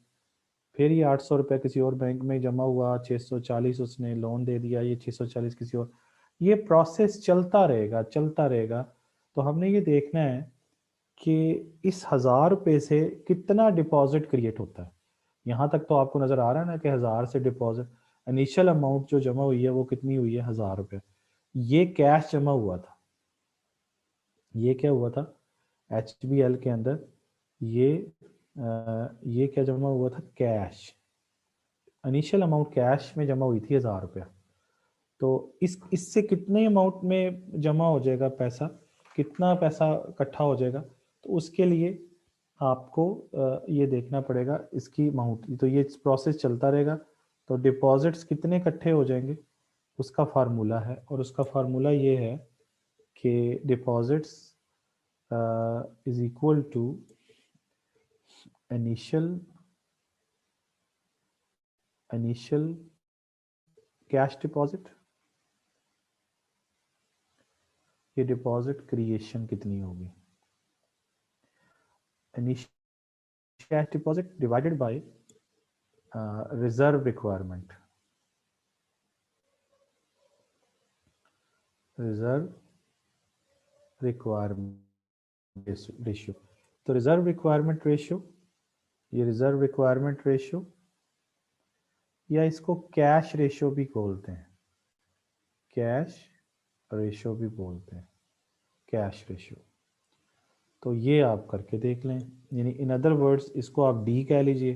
फिर ये 800 रुपये किसी और बैंक में जमा हुआ, 640 उसने लोन दे दिया, ये 640 किसी और, ये प्रोसेस चलता रहेगा चलता रहेगा। तो हमने ये देखना है कि इस 1000 रुपये से कितना डिपॉजिट क्रिएट होता है। यहाँ तक तो आपको नज़र आ रहा है ना कि 1000 से डिपॉजिट, इनिशियल अमाउंट जो जमा हुई है वो कितनी हुई है 1000 रुपये। ये कैश जमा हुआ था, ये क्या हुआ था HBL के अंदर, ये ये क्या जमा हुआ था, कैश, इनिशियल अमाउंट कैश में जमा हुई थी 1000 रुपया। तो इससे कितने अमाउंट में जमा हो जाएगा पैसा, कितना पैसा इकट्ठा हो जाएगा, तो उसके लिए आपको ये देखना पड़ेगा इसकी अमाउंट। तो ये प्रोसेस चलता रहेगा। तो डिपॉजिट्स कितने इकट्ठे हो जाएंगे उसका फार्मूला है, और उसका फार्मूला ये है कि deposits is equal to initial cash deposit, ये डिपॉजिट क्रिएशन कितनी होगी, initial cash deposit divided by reserve requirement, reserve requirement ratio. तो रिजर्व रिक्वायरमेंट रेशियो, ये रिजर्व रिक्वायरमेंट रेशियो या इसको कैश रेशियो भी बोलते हैं, कैश रेशियो भी बोलते हैं, कैश रेशियो। तो ये आप करके देख लें, यानी इन अदर वर्ड्स इसको आप डी कह लीजिए।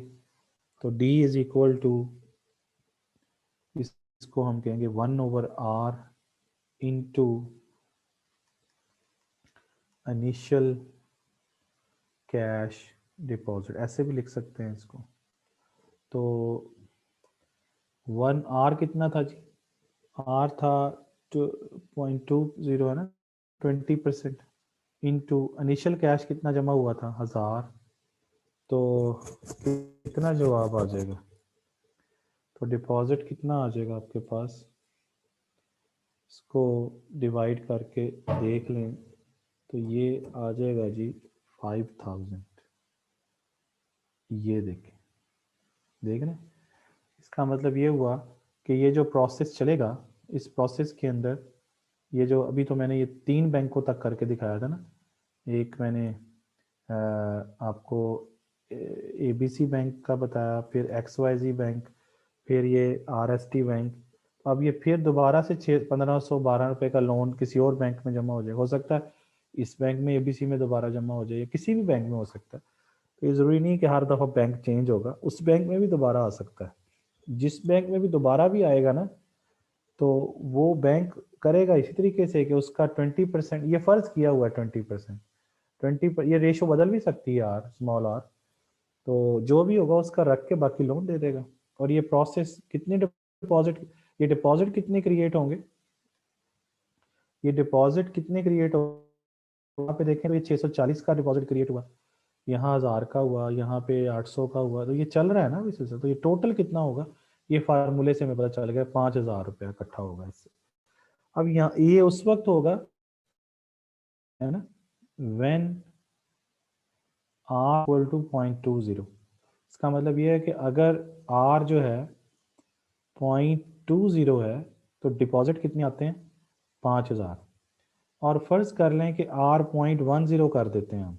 तो डी इज इक्वल टू, इसको हम कहेंगे 1/r into initial cash deposit, ऐसे भी लिख सकते हैं इसको। तो 1r कितना था जी, r था 0.20 है ना, 20%, इंटू इनिशियल कैश कितना जमा हुआ था 1000। तो कितना जवाब आ जाएगा, तो डिपॉजिट कितना आ जाएगा आपके पास, इसको डिवाइड करके देख लें तो ये आ जाएगा जी 5000। ये देखें, देख रहे हैं, इसका मतलब ये हुआ कि ये जो प्रोसेस चलेगा, इस प्रोसेस के अंदर ये जो अभी तो मैंने ये 3 बैंकों तक करके दिखाया था ना, एक मैंने आपको ABC बैंक का बताया, फिर XYZ बैंक, फिर ये RST बैंक। अब ये फिर दोबारा से 1512 रुपये का लोन किसी और बैंक में जमा हो जाए, हो सकता है इस बैंक में ABC में दोबारा जमा हो जाए, या किसी भी बैंक में हो सकता है। तो ये ज़रूरी नहीं कि हर दफ़ा बैंक चेंज होगा, उस बैंक में भी दोबारा आ सकता है। जिस बैंक में भी दोबारा भी आएगा ना, तो वो बैंक करेगा इसी तरीके से कि उसका 20%, ये फ़र्ज़ किया हुआ है 20%, 20 ये रेशो बदल भी सकती है आर, स्मॉल आर। तो जो भी होगा उसका रख के बाकी लोन दे देगा। और ये प्रोसेस कितने डिपॉजिट, ये डिपॉजिट कितने क्रिएट होंगे, ये डिपॉजिट कितने क्रिएट हो, वहाँ पे देखें तो ये 640 का डिपॉजिट क्रिएट हुआ, यहाँ 1000 का हुआ, यहाँ पे 800 का हुआ। तो ये चल रहा है ना इसी से, तो ये टोटल कितना होगा, ये फार्मूले से हमें पता चल गया 5000 रुपया इकट्ठा होगा इससे। अब यहाँ ये उस वक्त होगा है ना व्हेन r इक्वल टू 0.20। इसका मतलब ये है कि अगर r जो है 0.20 है तो डिपॉजिट कितने आते हैं 5000। और फर्ज कर लें कि r 0.10 कर देते हैं हम,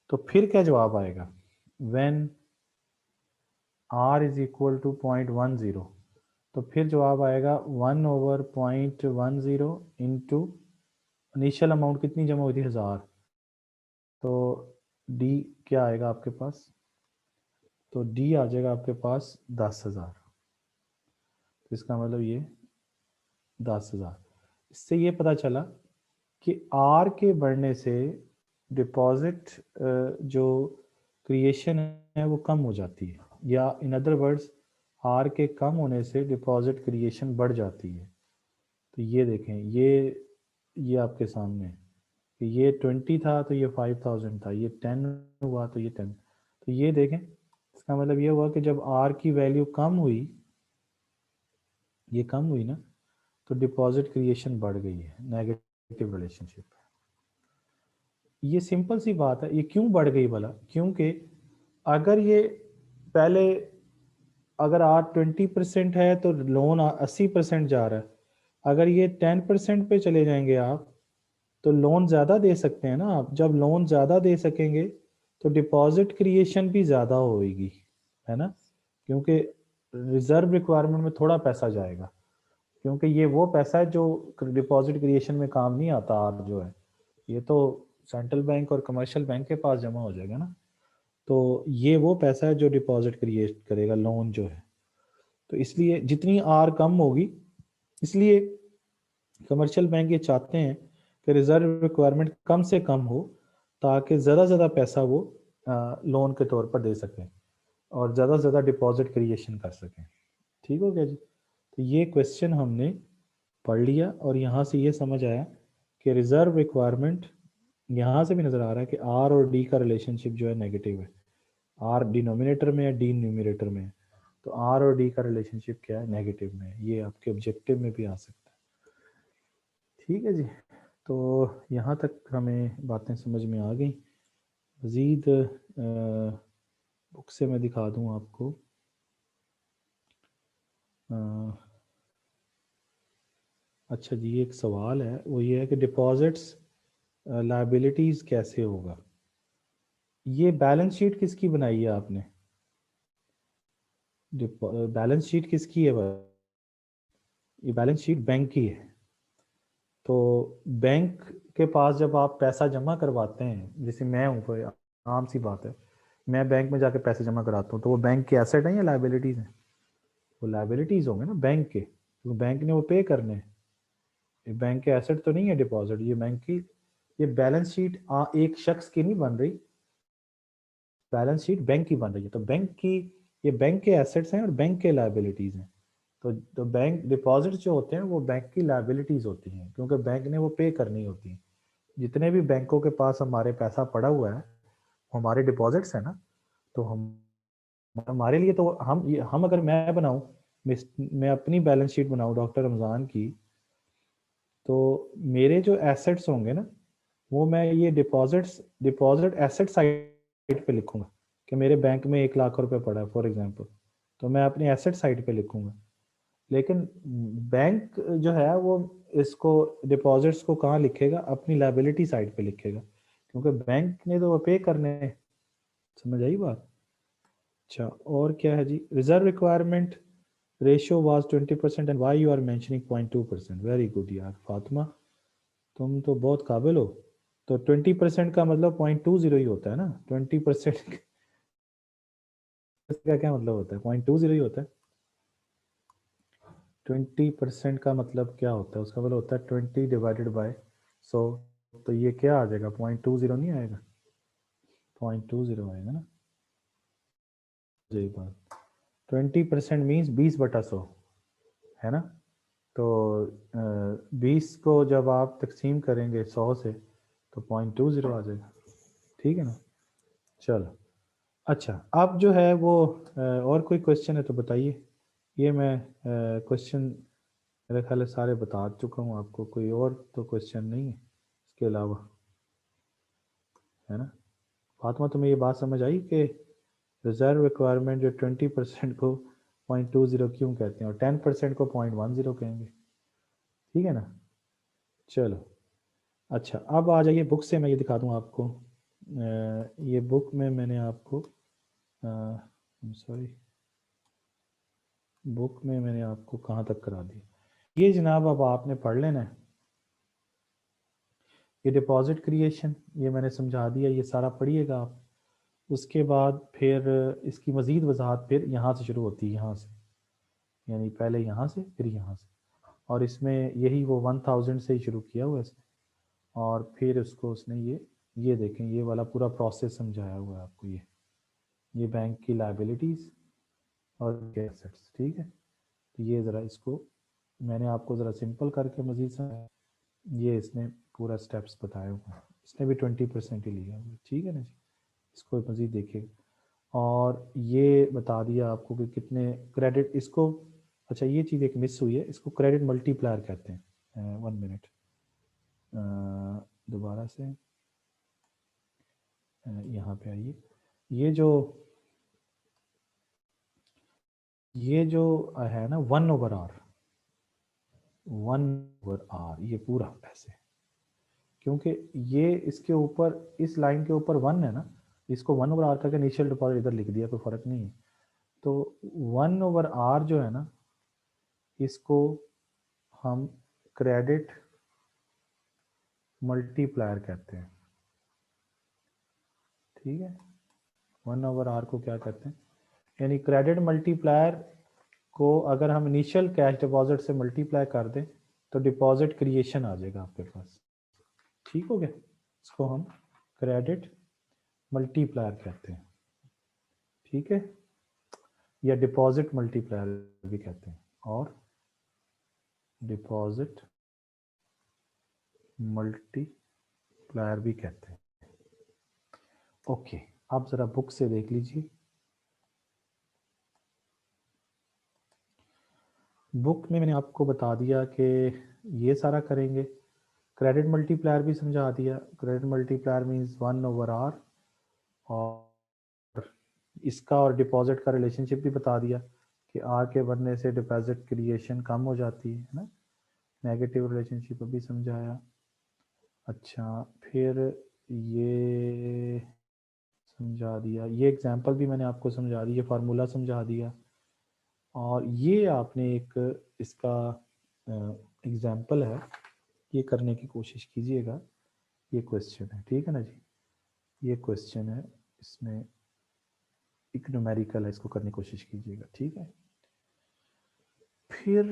तो फिर क्या जवाब आएगा, when r is equal to 0.10, तो फिर जवाब आएगा 1/0.10 इंटू इनिशियल अमाउंट कितनी जमा हुई थी 1000। तो डी क्या आएगा आपके पास, तो डी आ जाएगा आपके पास 10,000। तो इसका मतलब ये 10,000। इससे ये पता चला कि आर के बढ़ने से डिपॉजिट जो क्रिएशन है वो कम हो जाती है, या इन अदर वर्ड्स आर के कम होने से डिपॉजिट क्रिएशन बढ़ जाती है। तो ये देखें, ये आपके सामने है कि ये 20 था तो ये 5000 था, ये 10 हुआ तो ये 10। तो ये देखें, इसका मतलब ये हुआ कि जब आर की वैल्यू कम हुई, ये कम हुई ना, तो डिपॉजिट क्रिएशन बढ़ गई है, नेगेटिव रिलेशनशिप। ये सिंपल सी बात है। ये क्यों बढ़ गई भला, क्योंकि अगर ये पहले अगर आज 20% है तो लोन 80% जा रहा है, अगर ये 10% पे चले जाएंगे आप तो लोन ज़्यादा दे सकते हैं ना आप। जब लोन ज़्यादा दे सकेंगे तो डिपॉजिट क्रिएशन भी ज़्यादा होएगी, है ना, क्योंकि रिजर्व रिक्वायरमेंट में थोड़ा पैसा जाएगा, क्योंकि ये वो पैसा है जो डिपॉजिट क्रिएशन में काम नहीं आता। आप जो है ये तो सेंट्रल बैंक और कमर्शियल बैंक के पास जमा हो जाएगा ना, तो ये वो पैसा है जो डिपॉजिट क्रिएट करेगा लोन जो है। तो इसलिए जितनी आर कम होगी, इसलिए कमर्शियल बैंक ये चाहते हैं कि रिजर्व रिक्वायरमेंट कम से कम हो, ताकि ज़्यादा से ज़्यादा पैसा वो लोन के तौर पर दे सकें और ज़्यादा से ज़्यादा डिपॉजिट क्रिएशन कर सकें। ठीक हो गया जी। तो ये क्वेश्चन हमने पढ़ लिया और यहाँ से ये समझ आया कि रिजर्व रिक्वायरमेंट, यहाँ से भी नज़र आ रहा है कि आर और डी का रिलेशनशिप जो है नेगेटिव है। आर डिनोमिनेटर में है, डी न्यूमिनेटर में है, तो आर और डी का रिलेशनशिप क्या है, नेगेटिव में है। ये आपके ऑब्जेक्टिव में भी आ सकता है। ठीक है जी। तो यहाँ तक हमें बातें समझ में आ गई। मज़ीद बुक से मैं दिखा दूँ आपको। अच्छा जी, एक सवाल है, वो ये है कि डिपॉजिट्स लायबिलिटीज़ कैसे होगा। ये बैलेंस शीट किसकी बनाई है आपने, बैलेंस शीट किसकी है भाई? ये बैलेंस शीट बैंक की है। तो बैंक के पास जब आप पैसा जमा करवाते हैं, जैसे मैं हूँ, कोई आम सी बात है, मैं बैंक में जाके पैसे जमा कराता हूँ, तो वो बैंक के एसेट हैं या लाइबिलिटीज हैं? वो लाइबिलिटीज होंगे ना बैंक के, तो बैंक ने वो पे करने हैं। ये बैंक के एसेट तो नहीं है डिपॉजिट, ये बैंक की, ये बैलेंस शीट एक शख्स की नहीं बन रही, बैलेंस शीट बैंक की बन रही है। तो बैंक की, ये बैंक के एसेट्स हैं और बैंक के लाइबिलिटीज हैं। तो बैंक डिपॉजिट जो होते हैं वो बैंक की लाइबिलिटीज होती हैं, क्योंकि बैंक ने वो पे करनी होती है। जितने भी बैंकों के पास हमारे पैसा पड़ा हुआ है, हमारे डिपॉजिट्स है ना, तो हम, हमारे लिए तो हम अगर मैं बनाऊं, मैं अपनी बैलेंस शीट बनाऊं डॉक्टर रमज़ान की, तो मेरे जो एसेट्स होंगे ना, वो मैं ये डिपॉजिट एसेट साइड पे लिखूंगा कि मेरे बैंक में 1 लाख रुपए पड़ा है फॉर एग्जांपल, तो मैं अपनी एसेट साइड पे लिखूंगा। लेकिन बैंक जो है वो इसको, डिपॉजिट्स को कहाँ लिखेगा? अपनी लाइबिलिटी साइड पे लिखेगा, क्योंकि बैंक ने तो वो पे करने हैं। समझ आई बात? अच्छा, और क्या है जी? Reserve requirement ratio was 20% and why you are mentioning 0.2%? Very good यार फातिमा, तुम तो बहुत काबिल हो। तो 20% का मतलब 0.20 ही होता है ना? 20% का क्या मतलब होता है? 0.20 ही होता है। 20% का मतलब क्या होता है? उसका मतलब होता है 20 डिवाइडेड बाय 100। तो ये क्या आ जाएगा? 0.20 नहीं आएगा? 0.20 आएगा ना? जी बात। 20% मीन्स 20/100, है ना? तो 20 को जब आप तकसीम करेंगे 100 से, तो 0.20 आ जाएगा। ठीक है ना? चलो, अच्छा, अब जो है वो और कोई क्वेश्चन है तो बताइए। ये मैं क्वेश्चन मेरे ख्याल है सारे बता चुका हूँ आपको, कोई और तो क्वेश्चन नहीं है इसके अलावा, है ना? फातिमा, तुम्हें ये बात समझ आई कि रिजर्व रिक्वायरमेंट जो 20% को 0.20 क्यों कहते हैं और 10% को 0.10 कहेंगे? ठीक है ना? चलो, अच्छा, अब आ जाइए बुक से, मैं ये दिखा दूँ आपको। ये बुक में मैंने आपको, सॉरी, बुक में मैंने आपको कहाँ तक करा दिया? ये जनाब अब आपने पढ़ लेना है। ये डिपॉजिट क्रिएशन ये मैंने समझा दिया, ये सारा पढ़िएगा आप। उसके बाद फिर इसकी मज़ीद वजाहत फिर यहाँ से शुरू होती है, यहाँ से, यानी पहले यहाँ से फिर यहाँ से, और इसमें यही वो 1000 से ही शुरू किया हुआ है इसने, और फिर उसको उसने ये देखें, ये वाला पूरा प्रोसेस समझाया हुआ है आपको। ये बैंक की लाइबिलिटीज़ और एसेट्स, ठीक है? तो ये ज़रा इसको मैंने आपको ज़रा सिंपल करके मज़ीद समझाया, ये इसने पूरा स्टेप्स बताया हुआ है। इसने भी 20% ही लिया हुआ है, ठीक है ना जी? इसको मज़ीद देखिए, और ये बता दिया आपको कि कितने क्रेडिट इसको, अच्छा ये चीज़ एक मिस हुई है, इसको क्रेडिट मल्टीप्लायर कहते हैं। 1 मिनट, दोबारा से यहाँ पे आइए। ये जो है ना 1/r, 1/r, ये पूरा ऐसे, क्योंकि ये इसके ऊपर, इस लाइन के ऊपर 1 है ना, इसको 1/r करके इनिशियल डिपॉजिट इधर लिख दिया, कोई फ़र्क नहीं है। तो 1/r जो है ना, इसको हम क्रेडिट मल्टीप्लायर कहते हैं, ठीक है? 1/r को क्या कहते हैं? यानी क्रेडिट मल्टीप्लायर को अगर हम इनिशियल कैश डिपॉजिट से मल्टीप्लाई कर दें तो डिपॉजिट क्रिएशन आ जाएगा आपके पास। ठीक हो गया? इसको हम क्रेडिट मल्टीप्लायर कहते हैं, ठीक है? या डिपॉजिट मल्टीप्लायर भी कहते हैं, और डिपॉजिट मल्टीप्लायर भी कहते हैं। ओके, आप ज़रा बुक से देख लीजिए। बुक में मैंने आपको बता दिया कि ये सारा करेंगे। क्रेडिट मल्टीप्लायर भी समझा दिया। क्रेडिट मल्टीप्लायर मीन्स 1/r, और इसका और डिपॉजिट का रिलेशनशिप भी बता दिया कि आर के बढ़ने से डिपॉजिट क्रिएशन कम हो जाती है ना? नेगेटिव रिलेशनशिप भी समझाया। अच्छा, फिर ये समझा दिया, ये एग्जांपल भी मैंने आपको समझा दिया, फार्मूला समझा दिया और ये आपने एक इसका एग्जाम्पल है, ये करने की कोशिश कीजिएगा। ये क्वेश्चन है, ठीक है ना जी, ये क्वेश्चन है, इसमें एक न्यूमेरिकल है, इसको करने की कोशिश कीजिएगा, ठीक है। फिर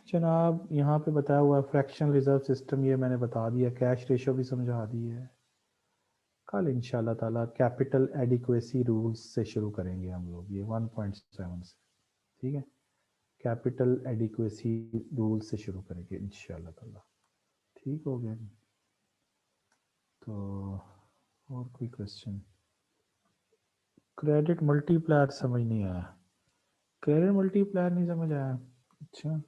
जनाब यहाँ पे बताया हुआ है फ्रैक्शन रिजर्व सिस्टम, ये मैंने बता दिया, कैश रेशो भी समझा दी है। कल इंशाल्लाह ताला कैपिटल एडिक्वेसी रूल्स से शुरू करेंगे हम लोग, ये 1.7 से, ठीक है। कैपिटल एडिक्वेसी रूल्स से शुरू करेंगे इंशाल्लाह ताला, ठीक हो गया। तो और कोई क्वेश्चन? क्रेडिट मल्टीप्लायर समझ नहीं आया, क्रेडिट मल्टीप्लायर नहीं समझ आया, अच्छा।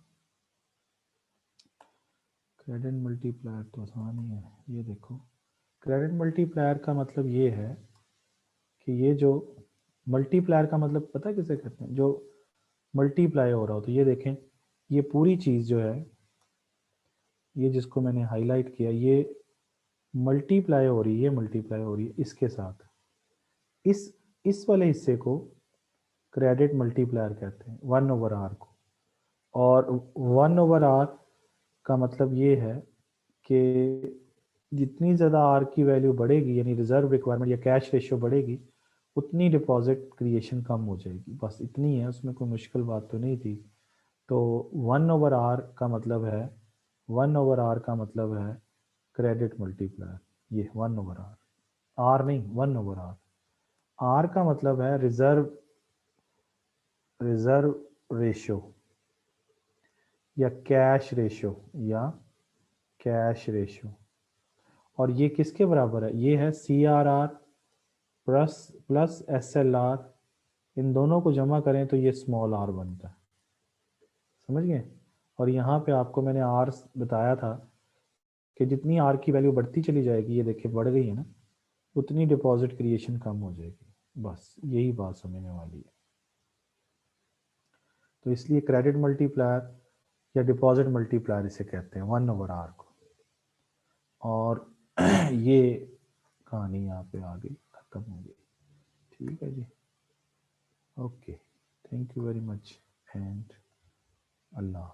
क्रेडिट मल्टीप्लायर तो आसान ही है, ये देखो, क्रेडिट मल्टीप्लायर का मतलब ये है कि ये जो मल्टीप्लायर का मतलब पता है किसे कहते हैं, जो मल्टीप्लाई हो रहा हो, तो ये देखें, ये पूरी चीज़ जो है, ये जिसको मैंने हाईलाइट किया, ये मल्टीप्लाई हो रही है, मल्टीप्लाई हो रही है इसके साथ, इस वाले हिस्से को क्रेडिट मल्टीप्लायर कहते हैं, 1/r को। और 1/r का मतलब ये है कि जितनी ज़्यादा आर की वैल्यू बढ़ेगी, यानी रिजर्व रिक्वायरमेंट या कैश रेशियो बढ़ेगी, उतनी डिपॉजिट क्रिएशन कम हो जाएगी, बस इतनी है, उसमें कोई मुश्किल बात तो नहीं थी। तो 1/r का मतलब है, 1/r का मतलब है क्रेडिट मल्टीप्लायर, ये 1/r, आर नहीं, 1/r। आर का मतलब है रिजर्व रेशियो या कैश रेशियो, या कैश रेशियो। और ये किसके बराबर है? ये है CRR प्लस SLR, इन दोनों को जमा करें तो ये स्मॉल r बनता है, समझ गए। और यहाँ पे आपको मैंने r बताया था कि जितनी r की वैल्यू बढ़ती चली जाएगी, ये देखिए बढ़ गई है ना, उतनी डिपॉजिट क्रिएशन कम हो जाएगी, बस यही बात समझने वाली है। तो इसलिए क्रेडिट मल्टीप्लायर या डिपॉजिट मल्टीप्लायर इसे कहते हैं, 1/r को। और ये कहानी यहाँ पे आ गई, खत्म हो गई, ठीक है जी, okay, thank you very much and Allah.